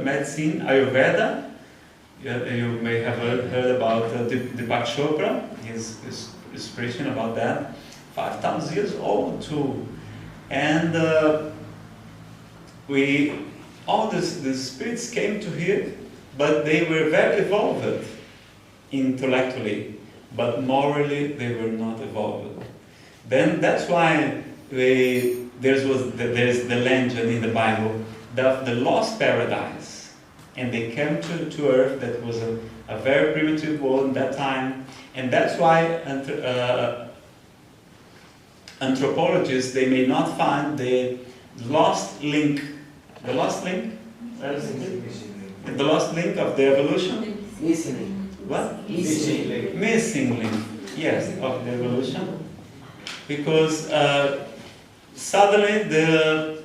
medicine, Ayurveda. You may have heard about Deepak Chopra. His preaching about that. 5,000 years old too, and all the spirits came to here. But they were very evolved intellectually, but morally they were not evolved. Then that's why there's the legend in the Bible of the lost paradise, and they came to earth that was a very primitive world in that time, and that's why anthropologists, they may not find the lost link. The lost link? The lost link of the evolution? Missing link. What? Missing link. Missing link, yes, of the evolution. Because suddenly the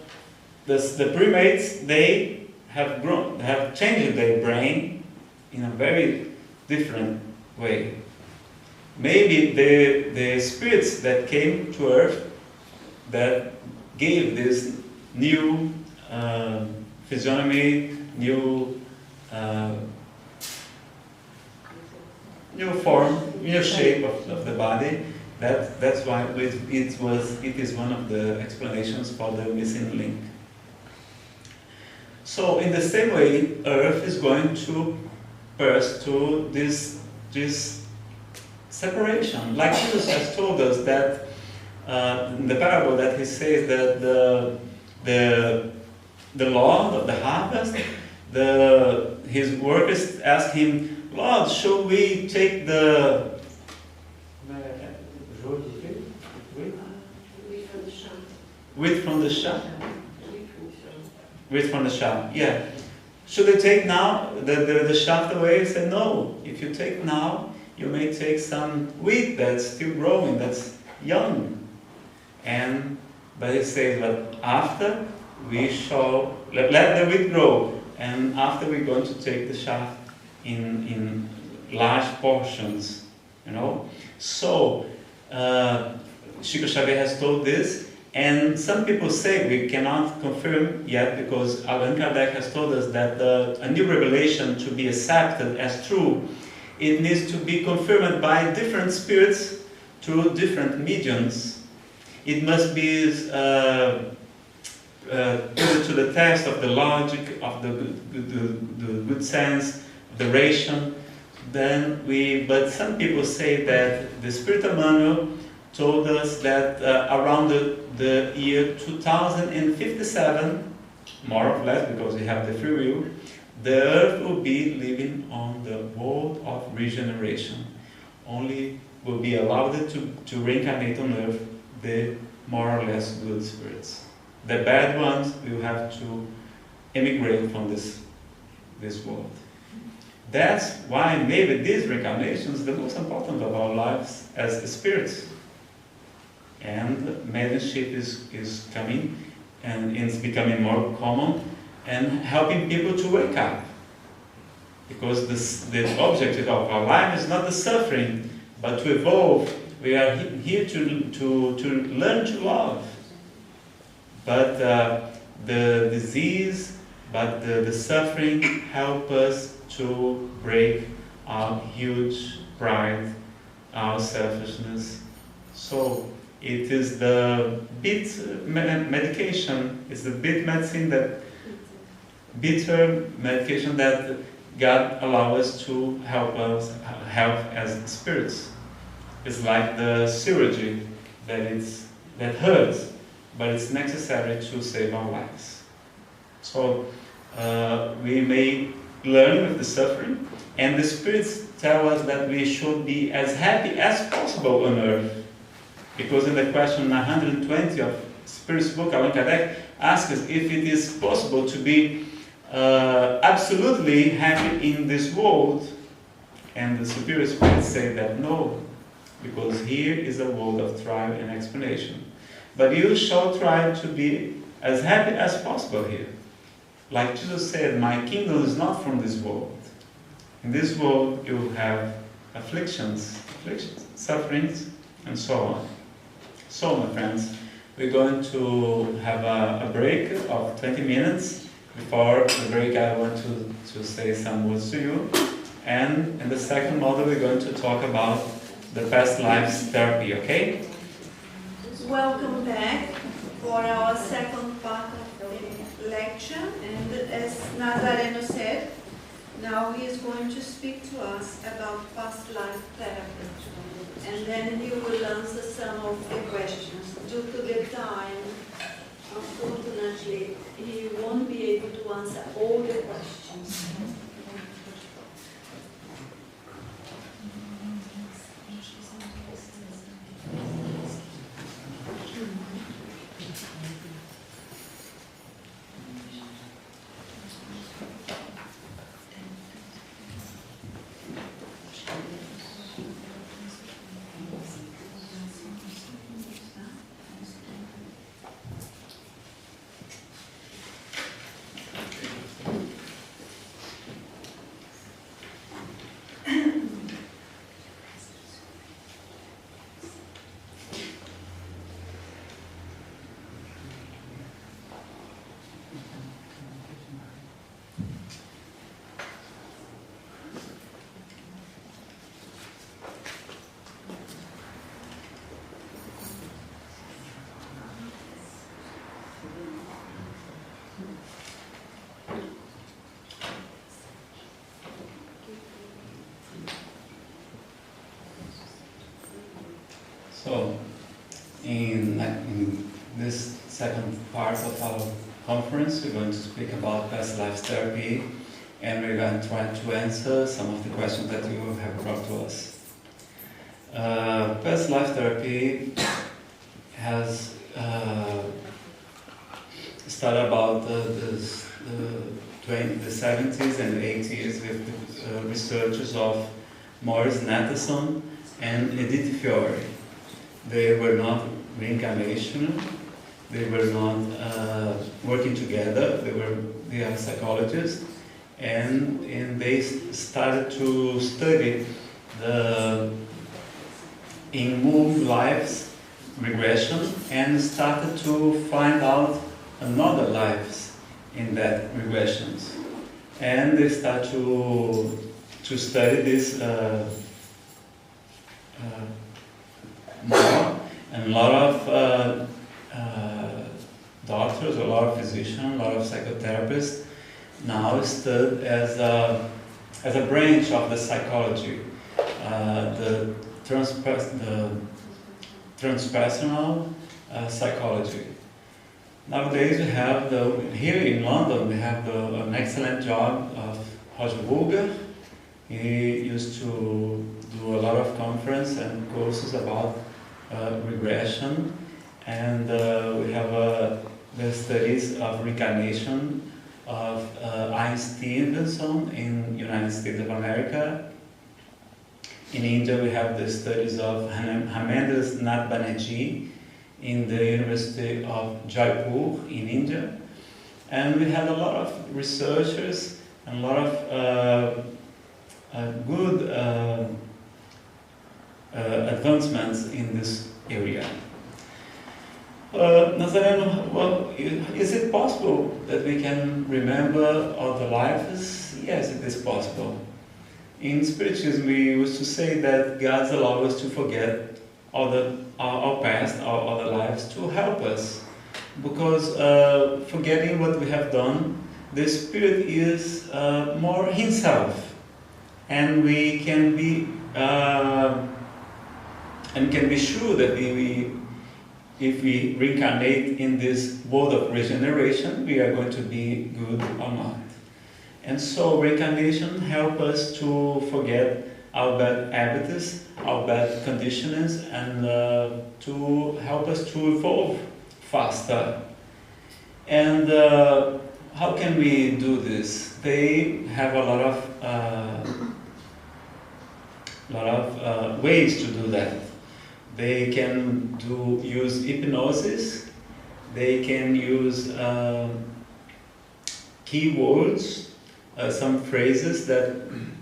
primates, they have grown, have changed their brain in a very different way. Maybe the spirits that came to Earth that gave this new physiognomy, new form, new shape of the body. That's why it is one of the explanations for the missing link. So in the same way, Earth is going to pass through this separation. Like Jesus has told us that in the parable that he says that the Lord of the harvest, his workers ask him, Lord, should we take the wheat from the shaft? Wheat from the shaft, yeah. Should they take now the shaft away? He said, no. If you take now, you may take some wheat that's still growing, that's young. But he says, but after we shall let the wheat grow, and after we're going to take the shaft in large portions, you know. So Chico Xavier has told this, and some people say we cannot confirm yet because Allan Kardec has told us that a new revelation to be accepted as true, it needs to be confirmed by different spirits through different mediums. It must be put to the test of the logic, of the good sense, the ration. But some people say that the Spirit Emmanuel told us that around the year 2057, more or less, because we have the free will, the earth will be living on the world of regeneration. Only will be allowed to reincarnate on earth the more or less good spirits. The bad ones will have to emigrate from this world. That's why maybe these reincarnations are the most important of our lives as spirits. And mediumship is coming, and it's becoming more common, and helping people to wake up. Because the objective of our life is not the suffering, but to evolve. We are here to learn to love. But the disease, but the suffering help us to break our huge pride, our selfishness. So it is the medication, it's the bitter medication that God allows us to help as spirits. It's like the surgery that hurts, but it's necessary to save our lives. So we may learn with the suffering, and the spirits tell us that we should be as happy as possible on earth. Because in the question 120 of Spirit's book, Allan Kardec asks us if it is possible to be absolutely happy in this world, and the superior spirits say that no, because here is a world of trial and explanation. But you shall try to be as happy as possible here. Like Jesus said, my kingdom is not from this world. In this world you have afflictions, sufferings, and so on. So, my friends, we're going to have a break of 20 minutes. Before the break, I want to say some words to you. And in the second module, we're going to talk about the past lives therapy, okay? Welcome back for our second part of the lecture. And as Nazareno said, now he is going to speak to us about past life therapy. And then he will answer some of the questions. Due to the time, unfortunately, he won't be able to answer all the questions. So, in this second part of our conference, we're going to speak about past life therapy, and we're going to try to answer some of the questions that you have brought to us. Past life therapy has started about the 70s and 80s with the researchers of Morris Natterson and Edith Fiore. They were not reincarnation, they were not working together, they are psychologists, and they started to study the in-move lives regression and started to find out another lives in that regressions. And they start to study this more, and a lot of doctors, a lot of physicians, a lot of psychotherapists now study as a branch of the psychology, the transpersonal psychology. Nowadays we have here in London we have an excellent job of Roger Bulger. He used to do a lot of conferences and courses about regression, and we have the studies of reincarnation of Einstein in United States of America. In India we have the studies of Hemendra Nath Banerjee in the University of Jaipur in India, and we had a lot of researchers and a lot of good advancements in this area. Nazareno, well, is it possible that we can remember all the lives? Yes, it is possible. In Spiritism, we used to say that God allows us to forget our past, our other lives, to help us. Because forgetting what we have done, the Spirit is more Himself. And we can be sure that if we reincarnate in this world of regeneration, we are going to be good or not. And so reincarnation helps us to forget our bad habits, our bad conditionings, and to help us to evolve faster. And how can we do this? They have a lot of ways to do that. They can use hypnosis. They can use keywords, some phrases that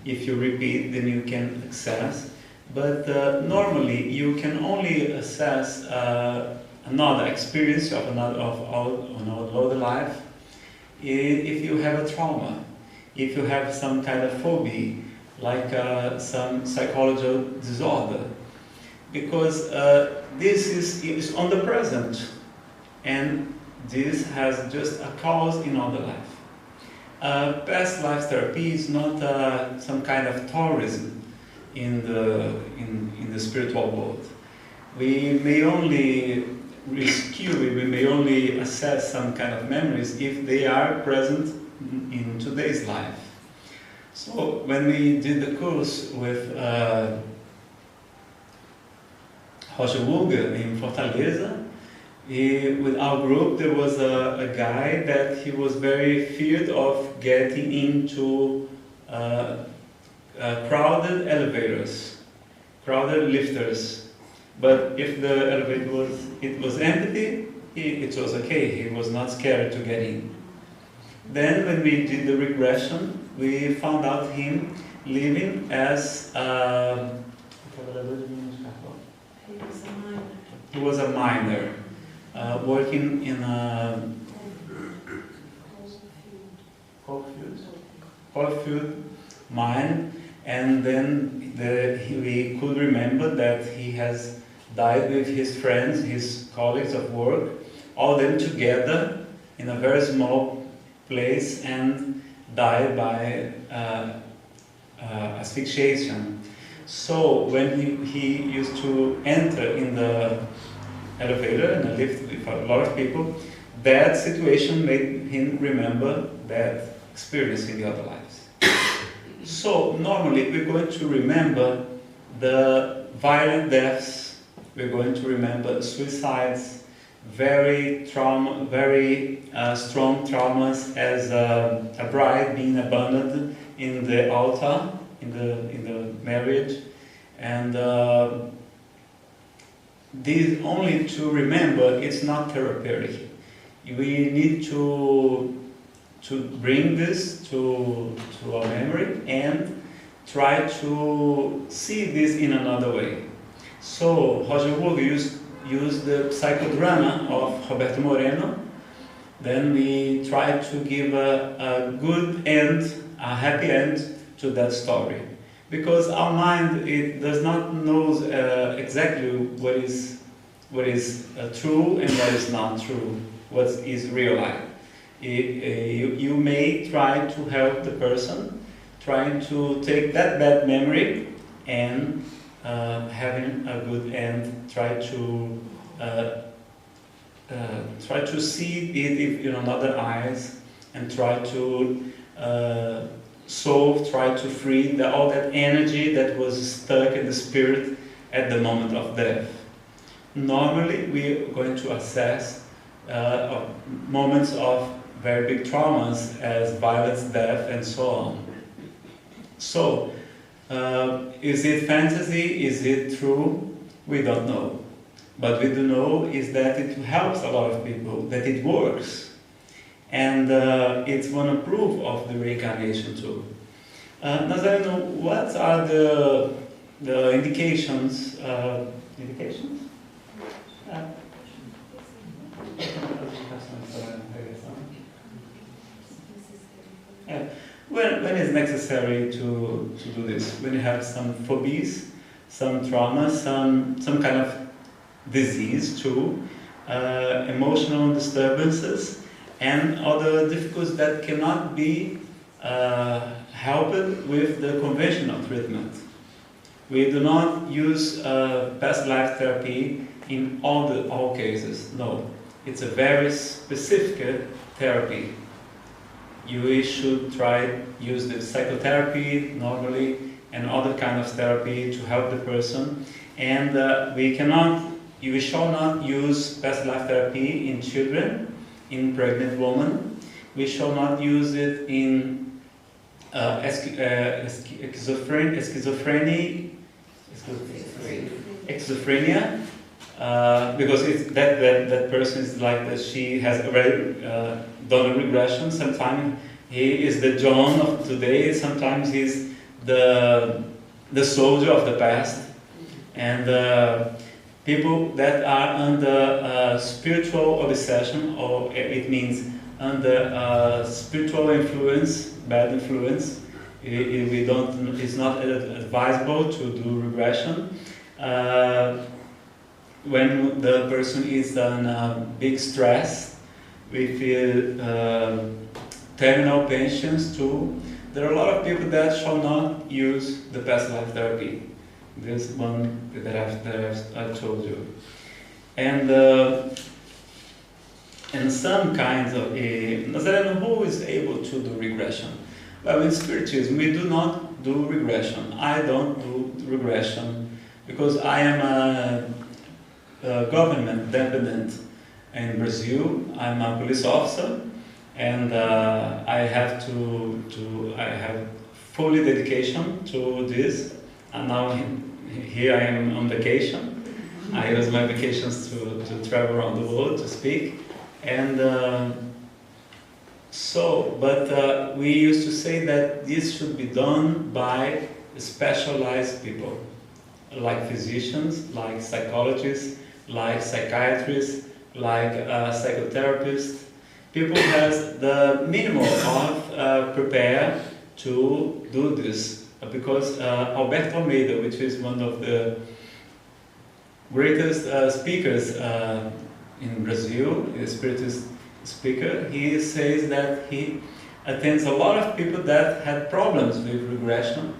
if you repeat, then you can access. But normally, you can only access another experience of another life if you have a trauma, if you have some kind of phobia, like some psychological disorder, because this is on the present, and this has just a cause in other life. Past life therapy is not some kind of tourism in the spiritual world. We may only we may only assess some kind of memories if they are present in today's life. So when we did the course with Roger Bulger in Fortaleza, with our group, there was a guy that he was very feared of getting into crowded elevators, crowded lifters. But if the elevator was empty, it was okay. He was not scared to get in. Then when we did the regression, we found out him living as he was a miner, working in a coal field mine, and then we could remember that he has died with his friends, his colleagues of work, all them together in a very small place, and died by asphyxiation. So when he used to enter in the elevator and a lift with a lot of people, that situation made him remember that experience in the other lives. So normally we're going to remember the violent deaths, we're going to remember suicides, very strong traumas, as a bride being abandoned in the altar, in the marriage, and this only to remember. It's not therapeutic. We need to bring this to our memory and try to see this in another way. So Roger Wolf used the psychodrama of Roberto Moreno. Then we try to give a good end, a happy end to that story, because our mind, it does not know exactly what is true and what is not true, what is real life. You may try to help the person, trying to take that bad memory and having a good end, try to see it in another eyes, and try to solve, try to free all that energy that was stuck in the spirit at the moment of death. Normally, we are going to assess moments of very big traumas as violence, death, and so on. So, is it fantasy? Is it true? We don't know. But we do know is that it helps a lot of people, that it works. And it's one proof of the reincarnation too. Nazareno, what are the indications? Indications? When is necessary to do this? When you have some phobias, some trauma, some kind of disease too, emotional disturbances, and other difficulties that cannot be helped with the conventional treatment. We do not use past life therapy in all cases. No, it's a very specific therapy. You should use the psychotherapy normally and other kind of therapy to help the person. And you shall not use past life therapy in children, in pregnant women. We shall not use it in schizophrenia, because that person is like that. She has already done a regression. Sometimes he is the John of today. Sometimes he's the soldier of the past. And people that are under spiritual obsession, or it means under spiritual influence, bad influence, it's not advisable to do regression. When the person is in big stress, we feel terminal patients too. There are a lot of people that shall not use the past life therapy. This one that I've told you. And some kinds of Nazareno, who is able to do regression? Well, in Spiritism, we do not do regression. I don't do regression because I am a government dependent in Brazil. I'm a police officer, and I have I have fully dedication to this. And now here I am on vacation. I use my vacations to travel around the world to speak. And we used to say that this should be done by specialized people, like physicians, like psychologists, like psychiatrists, like psychotherapists. People has the minimum of prepare to do this. Because Alberto Almeida, which is one of the greatest speakers in Brazil, a spiritist speaker, he says that he attends a lot of people that had problems with regression,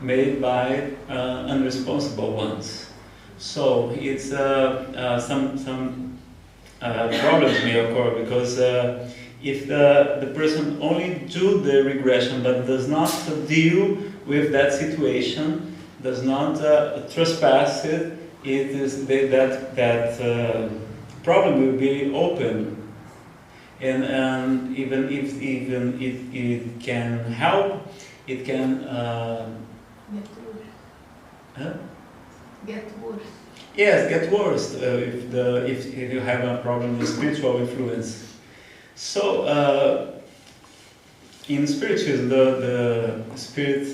made by unresponsible ones. So it's some problems may occur because if the person only do the regression but does not deal with that situation, does not trespass it, it is that problem will be open. And even if it can help, it can get worse. Yes, get worse if you have a problem with spiritual influence. So in spiritualism, the spirit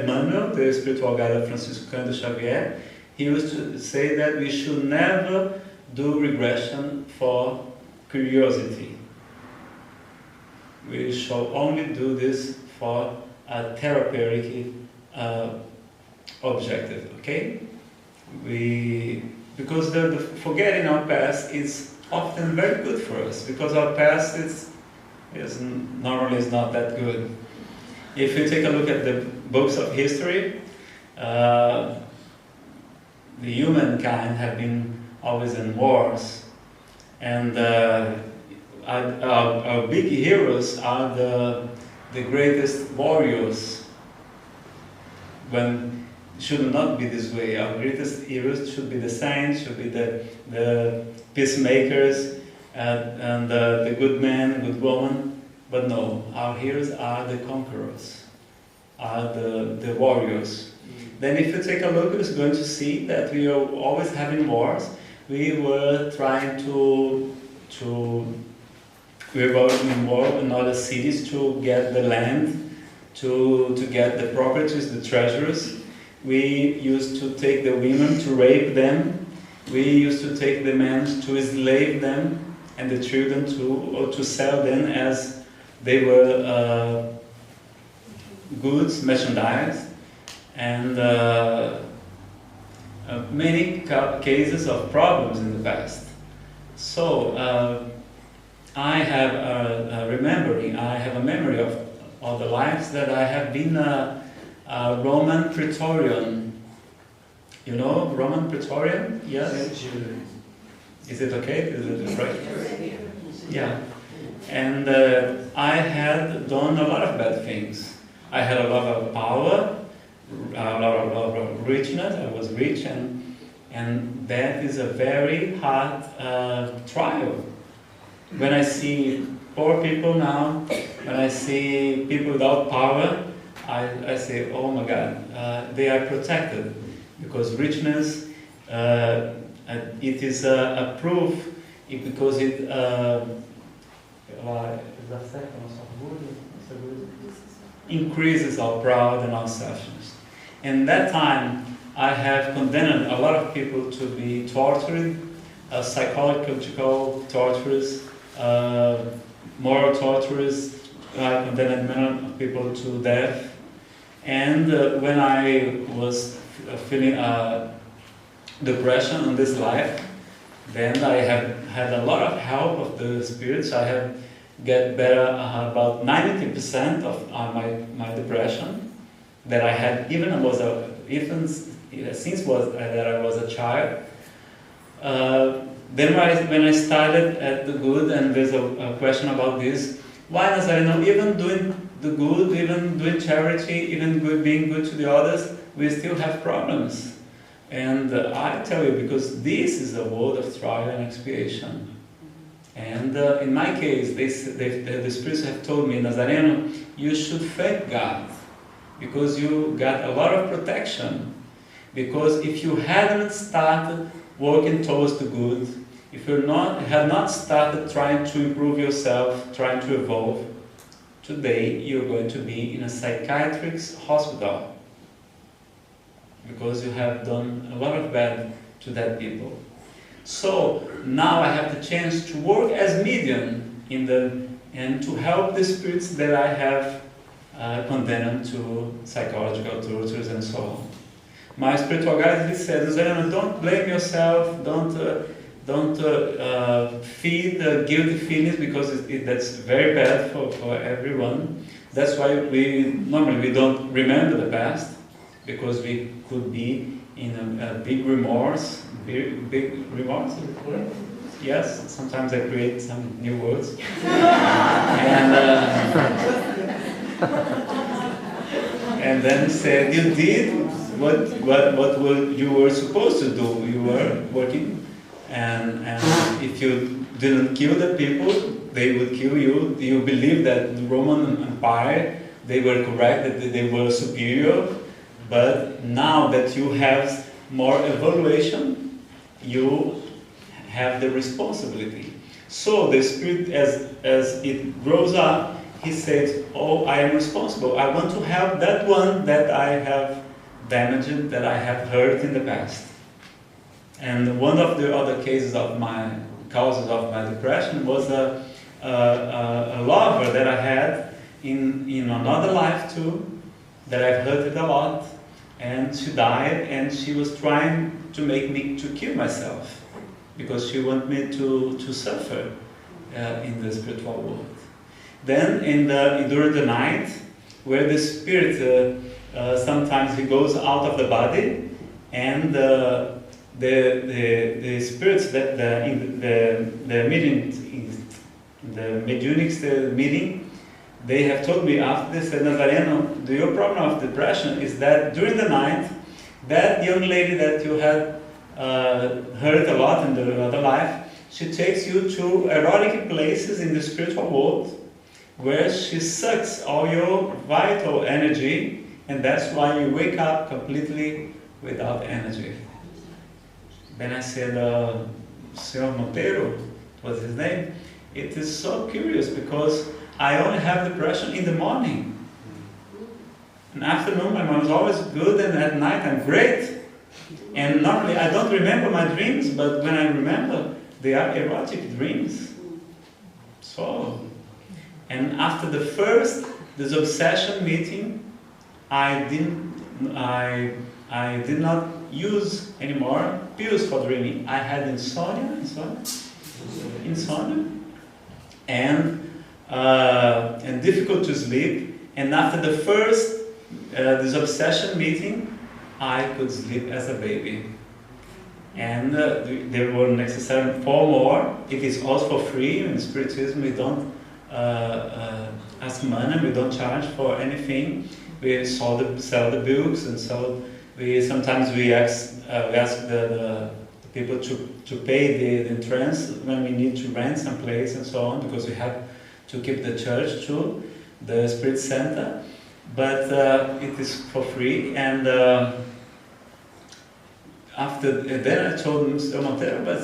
Emmanuel, the spiritual guide of Francisco de Xavier, he used to say that we should never do regression for curiosity. We shall only do this for a therapeutic objective, okay? Because the forgetting our past is often very good for us, because our past is normally is not that good. If you take a look at the books of history, the humankind have been always in wars, and our big heroes are the greatest warriors. When it should not be this way. Our greatest heroes should be the saints, should be the peacemakers, and the good man, good woman. But no, our heroes are the conquerors, are the warriors. Then if you take a look, you're going to see that we are always having wars. We were trying we were in war in other cities to get the land, to get the properties, the treasures. We used to take the women to rape them. We used to take the men to enslave them, and the children to sell them as they were goods, merchandise, and many cases of problems in the past. So I have a memory of all the lives that I have been a Roman Praetorian. You know Roman Praetorian? Yes? Is it okay? Is it right? Yeah. And I had done a lot of bad things. I had a lot of power, a lot of richness. I was rich, and that is a very hard trial. When I see poor people now, when I see people without power, I say, oh my God, they are protected, because richness, it is a proof, because it increases our pride and our selfishness. And that time, I have condemned a lot of people to be tortured, psychological torturers, moral torturers. I condemned many people to death. And when I was feeling depression in this life, then I have had a lot of help of the spirits. I have get better about 90% of my depression that I had since that I was a child. Then when I started at the good, and there's a question about this, why Nazareno, even doing the good, even doing charity, even being good to the others, we still have problems. And I tell you, because this is a world of trial and expiation. And in my case, the spirits have told me, Nazareno, you should thank God, because you got a lot of protection. Because if you hadn't started working towards the good, if you had not started trying to improve yourself, trying to evolve, today you're going to be in a psychiatrist's hospital, because you have done a lot of bad to that people. So now I have the chance to work as medium and to help the spirits that I have condemned to psychological tortures and so on. My spiritual guide, he said, Nazareno, don't blame yourself, don't feed the guilty feelings, because that's very bad for everyone. That's why we don't remember the past. because we could be in a big remorse, big remorse, is it correct? Yes, sometimes I create some new words. And then he said, you did what you were supposed to do. You were working, and if you didn't kill the people, they would kill you. You believe that the Roman Empire, they were correct, that they were superior, but now that you have more evaluation, you have the responsibility. So the spirit, as it grows up, he says, oh, I am responsible. I want to help that one that I have damaged, that I have hurt in the past. And one of the other causes of my depression was a lover that I had in another life too, that I've hurted a lot, and she died, and she was trying to make me to kill myself, because she wanted me to suffer in the spiritual world. Then during the night, where the spirit sometimes he goes out of the body, and the spirits that in the meeting, the mediunic meeting, they have told me after this, said, Nazareno, your problem of depression is that during the night, that young lady that you had hurt a lot in the other life, she takes you to erotic places in the spiritual world, where she sucks all your vital energy, and that's why you wake up completely without energy. Then I said, Senor Monteiro, what's his name? It is so curious, because I only have depression in the morning. In the afternoon, my mom is always good, and at night I'm great. And normally I don't remember my dreams, but when I remember, they are erotic dreams. So, and after the first disobsession meeting, I did not use anymore pills for dreaming. I had insomnia, and difficult to sleep. And after the first disobsession meeting, I could sleep as a baby. And there were necessary 4 more. It is also for free. In Spiritism, we don't ask money, we don't charge for anything. We sell the books, and so sometimes we ask the people to pay the entrance when we need to rent some place and so on, because we have to keep the church too, the Spirit Center. But it is for free, and then I told Mr. Monteiro, but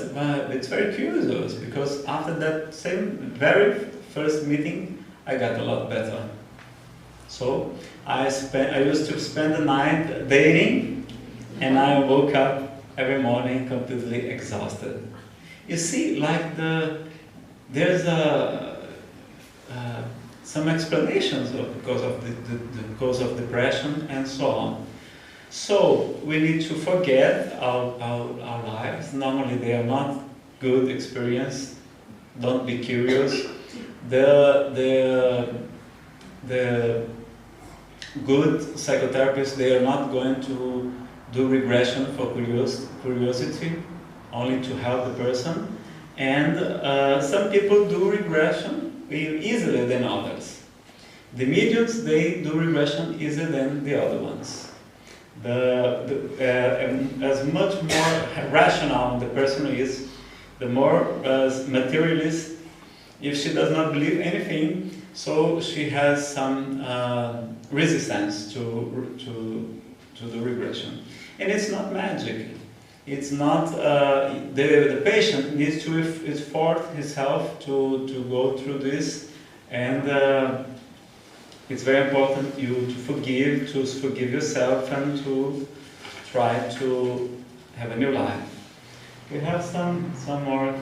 it's very curious, because after that very first meeting, I got a lot better. So I used to spend the night dating, and I woke up every morning completely exhausted. You see, like there's some explanations because of the cause of depression and so on. So we need to forget our lives. Normally they are not good experience. Don't be curious. The good psychotherapists, they are not going to do regression for curiosity, only to help the person. And some people do regression easier than others. The mediums, they do regression easier than the other ones. As much more rational the person is, the more materialist. If she does not believe anything, so she has some resistance to the regression. And it's not magic. It's not, the patient needs to effort himself to go through this, and it's very important to forgive yourself, and to try to have a new life. We have some more,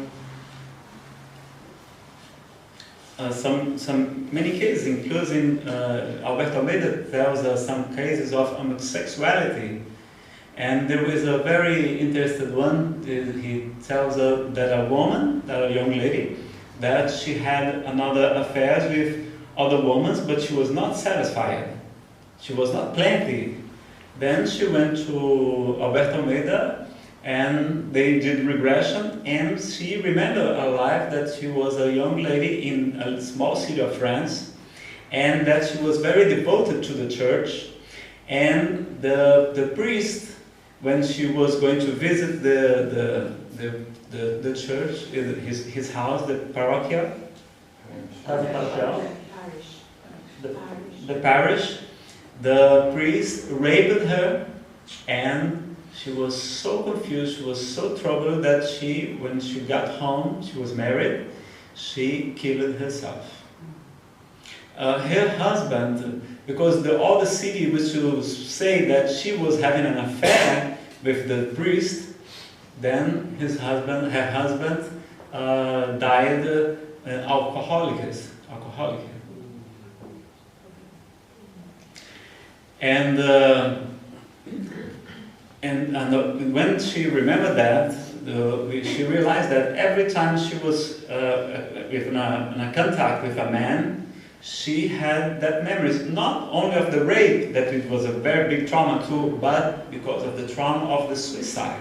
many cases, including Alberto Almeida tells us some cases of homosexuality. And there was a very interesting one. He tells that a woman, a young lady, that she had another affairs with other women, but she was not satisfied. She was not plenty. Then she went to Alberto Almeida, and they did regression, and she remembered her life that she was a young lady in a small city of France, and that she was very devoted to the church. And the priest, when she was going to visit the church, his house, the parochial, the parish, the priest raped her, and she was so confused, she was so troubled that when she got home, she was married, she killed herself. Her husband, because all the city was to say that she was having an affair with the priest, then her husband died alcoholic. And when she remembered that, she realized that every time she was in a contact with a man, she had that memories, not only of the rape, that it was a very big trauma too, but because of the trauma of the suicide.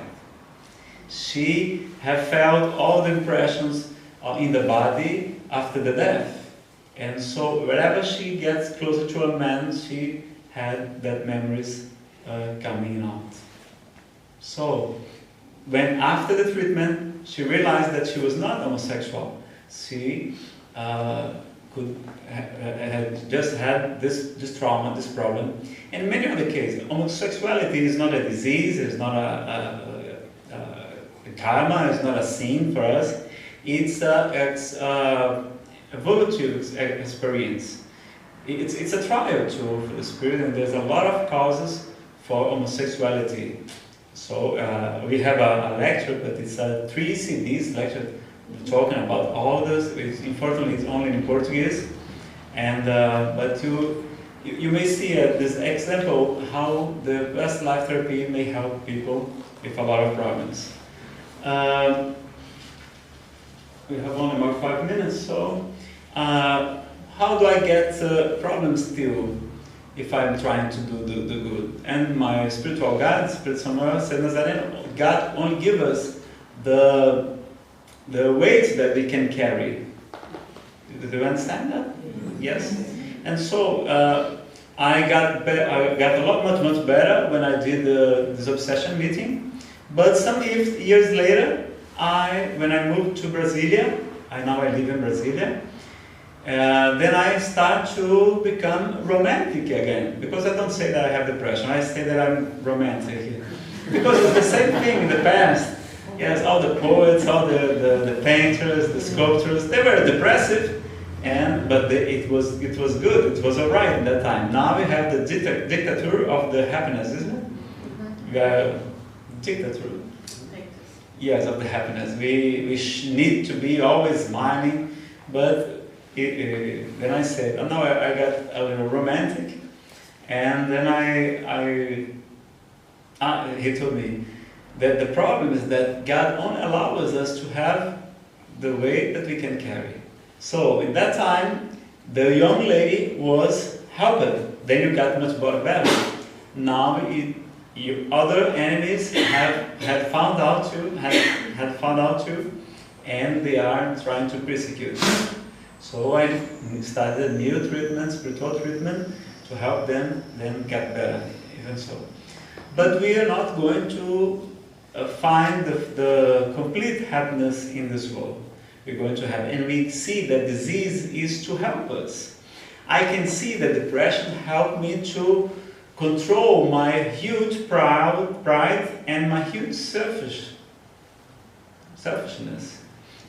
She had felt all the impressions in the body after the death. And so whenever she gets closer to a man, she had that memories coming out. So when after the treatment, she realized that she was not homosexual. She had just had this trauma, this problem. In many other cases, homosexuality is not a disease, it's not a karma, it's not a sin for us. It's evolutive experience. It's a trial tool for the spirit, and there's a lot of causes for homosexuality. So we have a lecture, but it's a 3 CDs lecture talking about all this. Unfortunately, it's only in Portuguese, and but you may see this example how the past life therapy may help people with a lot of problems. We have only more 5 minutes, so how do I get problems still if I'm trying to do the good? And my spiritual guide, Spirit Somewhere, said, Nazareno, God only gives us the weight that we can carry. Do you understand that? Yes. And so I got a lot much better when I did this obsession meeting. But some years later, when I moved to Brasilia, now I live in Brasilia. Then I start to become romantic again, because I don't say that I have depression, I say that I'm romantic. Because it's the same thing in the past. Yes, all the poets, all the painters, the sculptors, they were depressive, but it was good, it was alright at that time. Now we have the dictature of the happiness, isn't it? We have dictature. Yes, of the happiness. We need to be always smiling, but then I said, oh no, I got a little romantic, and then he told me that the problem is that God only allows us to have the weight that we can carry. So in that time, the young lady was helped. Then you got much better. Now your other enemies had found out you, and they are trying to persecute you. So I started new treatment, spiritual treatment, to help them then get better, even so. But we are not going to find the complete happiness in this world. We're going to have, and we see that disease is to help us. I can see that depression helped me to control my huge pride and my huge selfishness.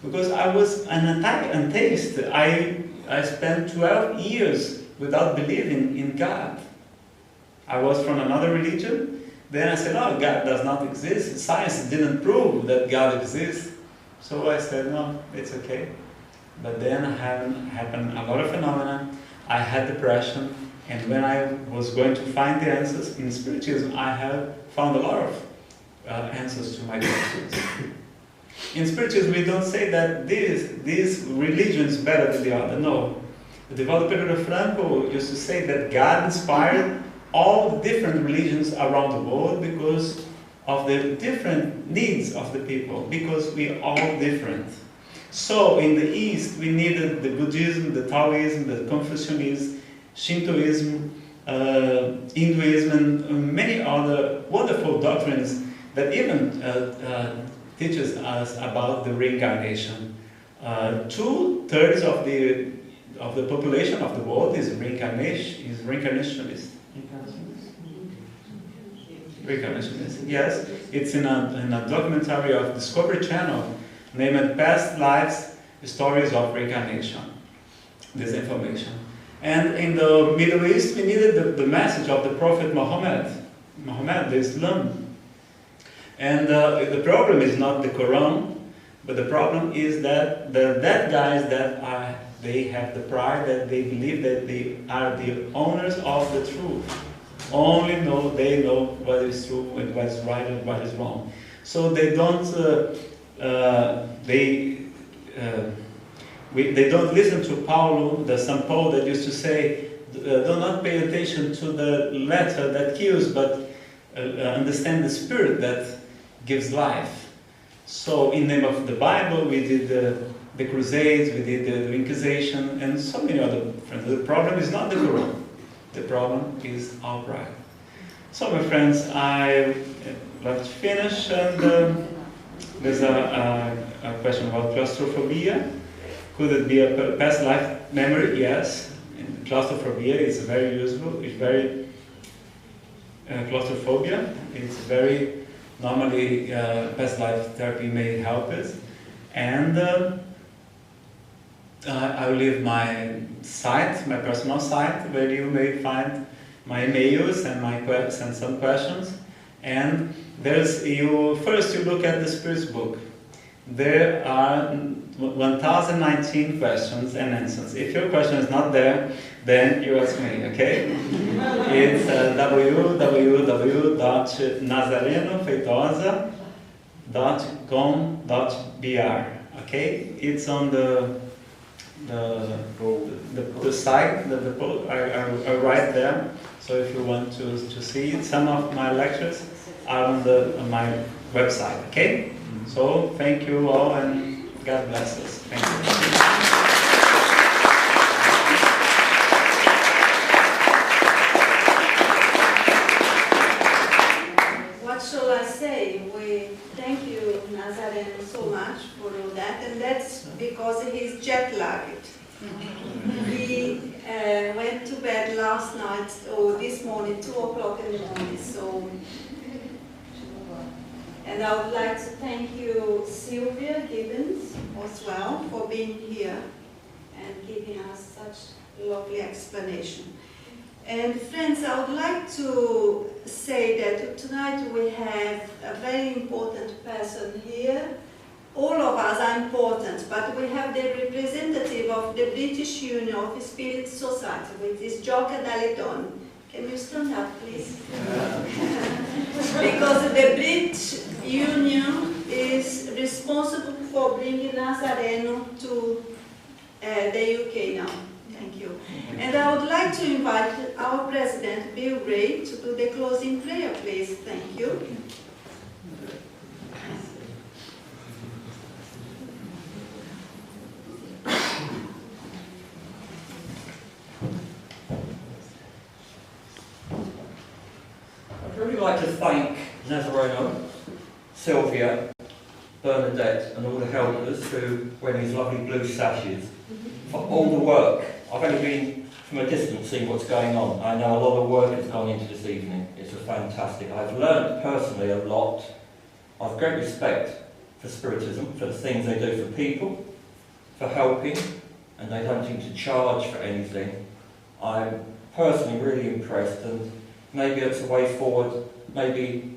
Because I was an atheist. I spent 12 years without believing in God. I was from another religion. Then I said, oh, God does not exist. Science didn't prove that God exists. So I said, no, it's okay. But then happened a lot of phenomena. I had depression. And when I was going to find the answers in Spiritism, I have found a lot of answers to my questions. In Spiritism, we don't say that this religion is better than the other. No. The devout Pedro Franco used to say that God inspired all the different religions around the world because of the different needs of the people, because we are all different. So in the East, we needed the Buddhism, the Taoism, the Confucianism, Shintoism, Hinduism, and many other wonderful doctrines that even teaches us about the reincarnation. 2/3 of the population of the world is reincarnationist. Reincarnationist. Yes, it's in a documentary of Discovery Channel named "Past Lives: Stories of Reincarnation." This information. And in the Middle East, we needed the message of the Prophet Muhammad, the Islam. And the problem is not the Quran, but the problem is that that guys they have the pride that they believe that they are the owners of the truth. They know what is true and what is right and what is wrong. So they don't they don't listen to Paulo, the St. Paul that used to say, do not pay attention to the letter that kills, but understand the spirit that gives life. So in the name of the Bible, we did the Crusades, we did the Inquisition, and so many other friends. The problem is not the Quran. The problem is our pride. So my friends, I like to finish, and there's a question about claustrophobia. Could it be a past life memory? Yes. And claustrophobia is very useful. It's very claustrophobia. It's very normally past life therapy may help us. And I will leave my site, my personal site, where you may find my emails and some questions. And first you look at the Spirit's book. There are 1019 questions and answers. If your question is not there, then you ask me, okay? It's www.NazarenoFeitosa.com.br. Okay? It's on the site, I write there. So if you want to see it, some of my lectures are on my website, okay? So thank you all, and God bless us. Thank you. What shall I say? We thank you, Nazareno, so much for all that, and that's because he's jet lagged. We went to bed last night, or this morning, 2 o'clock in the morning, so. And I would like to thank you, Sylvia Gibbons, as well, for being here and giving us such lovely explanation. And friends, I would like to say that tonight we have a very important person here. All of us are important, but we have the representative of the British Union of Spirit Society, which is Joka Daliton. Can you stand up, please? Because the British Union is responsible for bringing Nazareno to the UK now. Thank you. And I would like to invite our President, Bill Ray, to do the closing prayer, please. Thank you. I'd really like to thank Nazareno, Sylvia, Bernadette and all the helpers who wear these lovely blue sashes for all the work. I've only been from a distance seeing what's going on. I know a lot of work has gone into this evening. It's fantastic. I've learned personally a lot. I've great respect for Spiritism, for the things they do for people, for helping, and they don't seem to charge for anything. I'm personally really impressed, and maybe it's a way forward. Maybe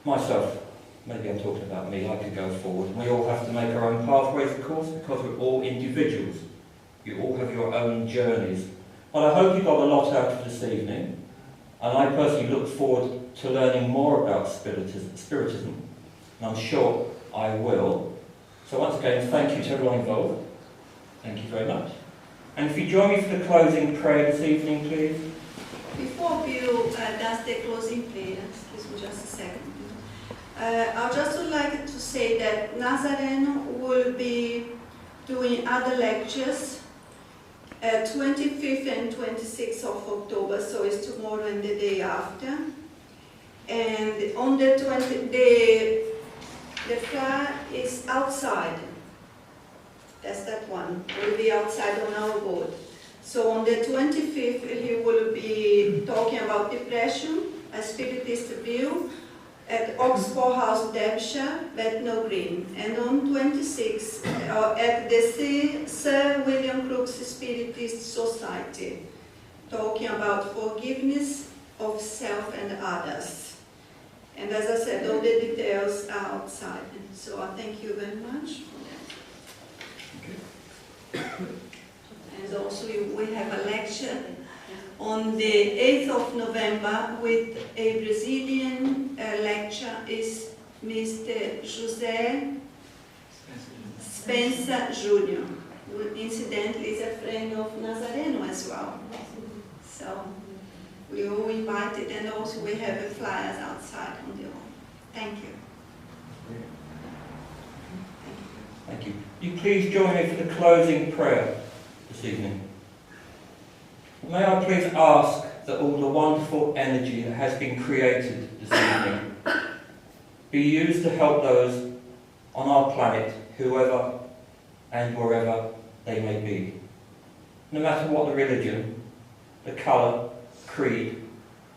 myself, maybe I'm talking about me, I could go forward. We all have to make our own pathways, of course, because we're all individuals. You all have your own journeys. But I hope you got a lot out of this evening, and I personally look forward to learning more about Spiritism, and I'm sure I will. So once again, thank you to everyone involved. Thank you very much. And if you join me for the closing prayer this evening, please. Before Bill does the closing prayer, excuse me just a second. I just would like to say that Nazareno will be doing other lectures 25th and 26th of October, so it's tomorrow and the day after. And on the 20th, the flyer is outside. That's that one. Will be outside on our board. So on the 25th, he will be talking about depression, a spiritist view, at Oxford House, Derbyshire, Bethnal Green. And on 26th, at the Sir William Crookes Spiritist Society, talking about forgiveness of self and others. And as I said, all the details are outside. So I thank you very much for that. And also we have a lecture on the 8th of November with a Brazilian lecture is Mr. José Spencer Jr., who incidentally is a friend of Nazareno as well. So we all invited, and also we have the flyers outside on the hall. Thank you. Thank you. Will you please join me for the closing prayer this evening? May I please ask that all the wonderful energy that has been created this evening be used to help those on our planet, whoever and wherever they may be. No matter what the religion, the colour, creed,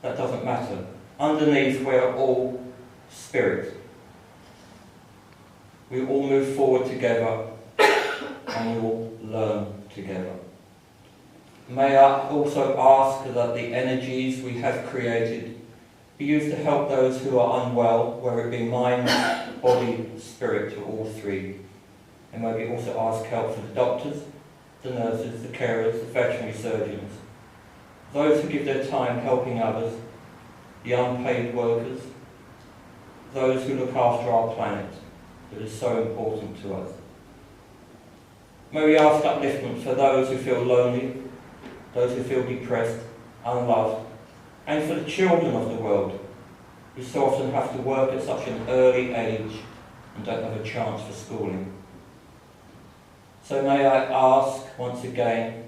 that doesn't matter. Underneath, we're all spirit. We all move forward together and we all learn together. May I also ask that the energies we have created be used to help those who are unwell, whether it be mind, body, spirit, or all three. And may we also ask help for the doctors, the nurses, the carers, the veterinary surgeons, those who give their time helping others, the unpaid workers, those who look after our planet that is so important to us. May we ask upliftment for those who feel lonely, those who feel depressed, unloved, and for the children of the world who so often have to work at such an early age and don't have a chance for schooling. So may I ask once again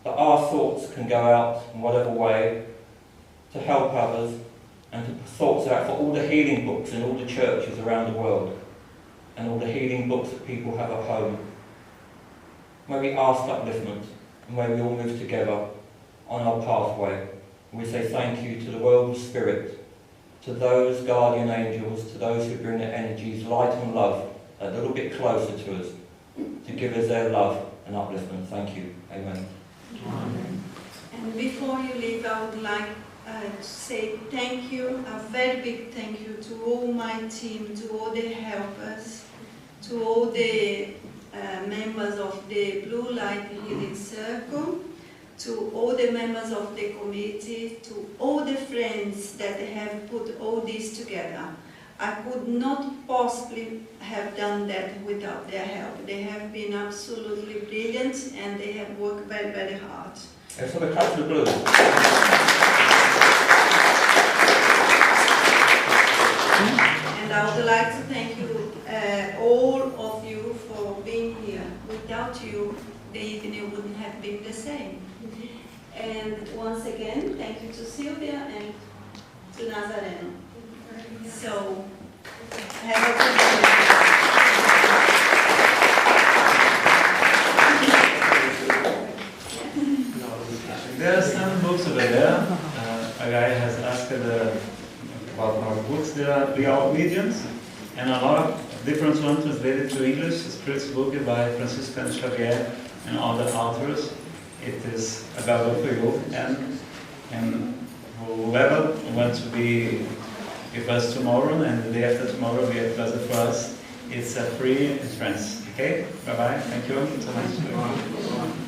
that our thoughts can go out in whatever way to help others, and to put thoughts out for all the healing books in all the churches around the world and all the healing books that people have at home. May we ask upliftment, and may we all move together on our pathway. And we say thank you to the world of spirit, to those guardian angels, to those who bring their energies, light and love, a little bit closer to us, to give us their love and upliftment. Thank you. Amen. Amen. And before you leave, I would like to say thank you, a very big thank you to all my team, to all the helpers, to all the members of the Blue Light Healing Circle, to all the members of the committee, to all the friends that have put all this together. I could not possibly have done that without their help. They have been absolutely brilliant and they have worked very, very hard. Let's have a clap for the Blue. And I would like to thank you, all of you, for being here. Without you, the evening wouldn't have been the same. And once again, thank you to Sylvia and to Nazareno. So, have a good day. There are some books over there. A guy has asked about our books. They are all mediums, and a lot of different ones translated to English. Spirit's book by Franciscan Xavier and other authors. It is available for you, and whoever wants to be with us tomorrow and the day after tomorrow will be a pleasure for us. It's a free entrance. Okay? Bye-bye. Thank you so much.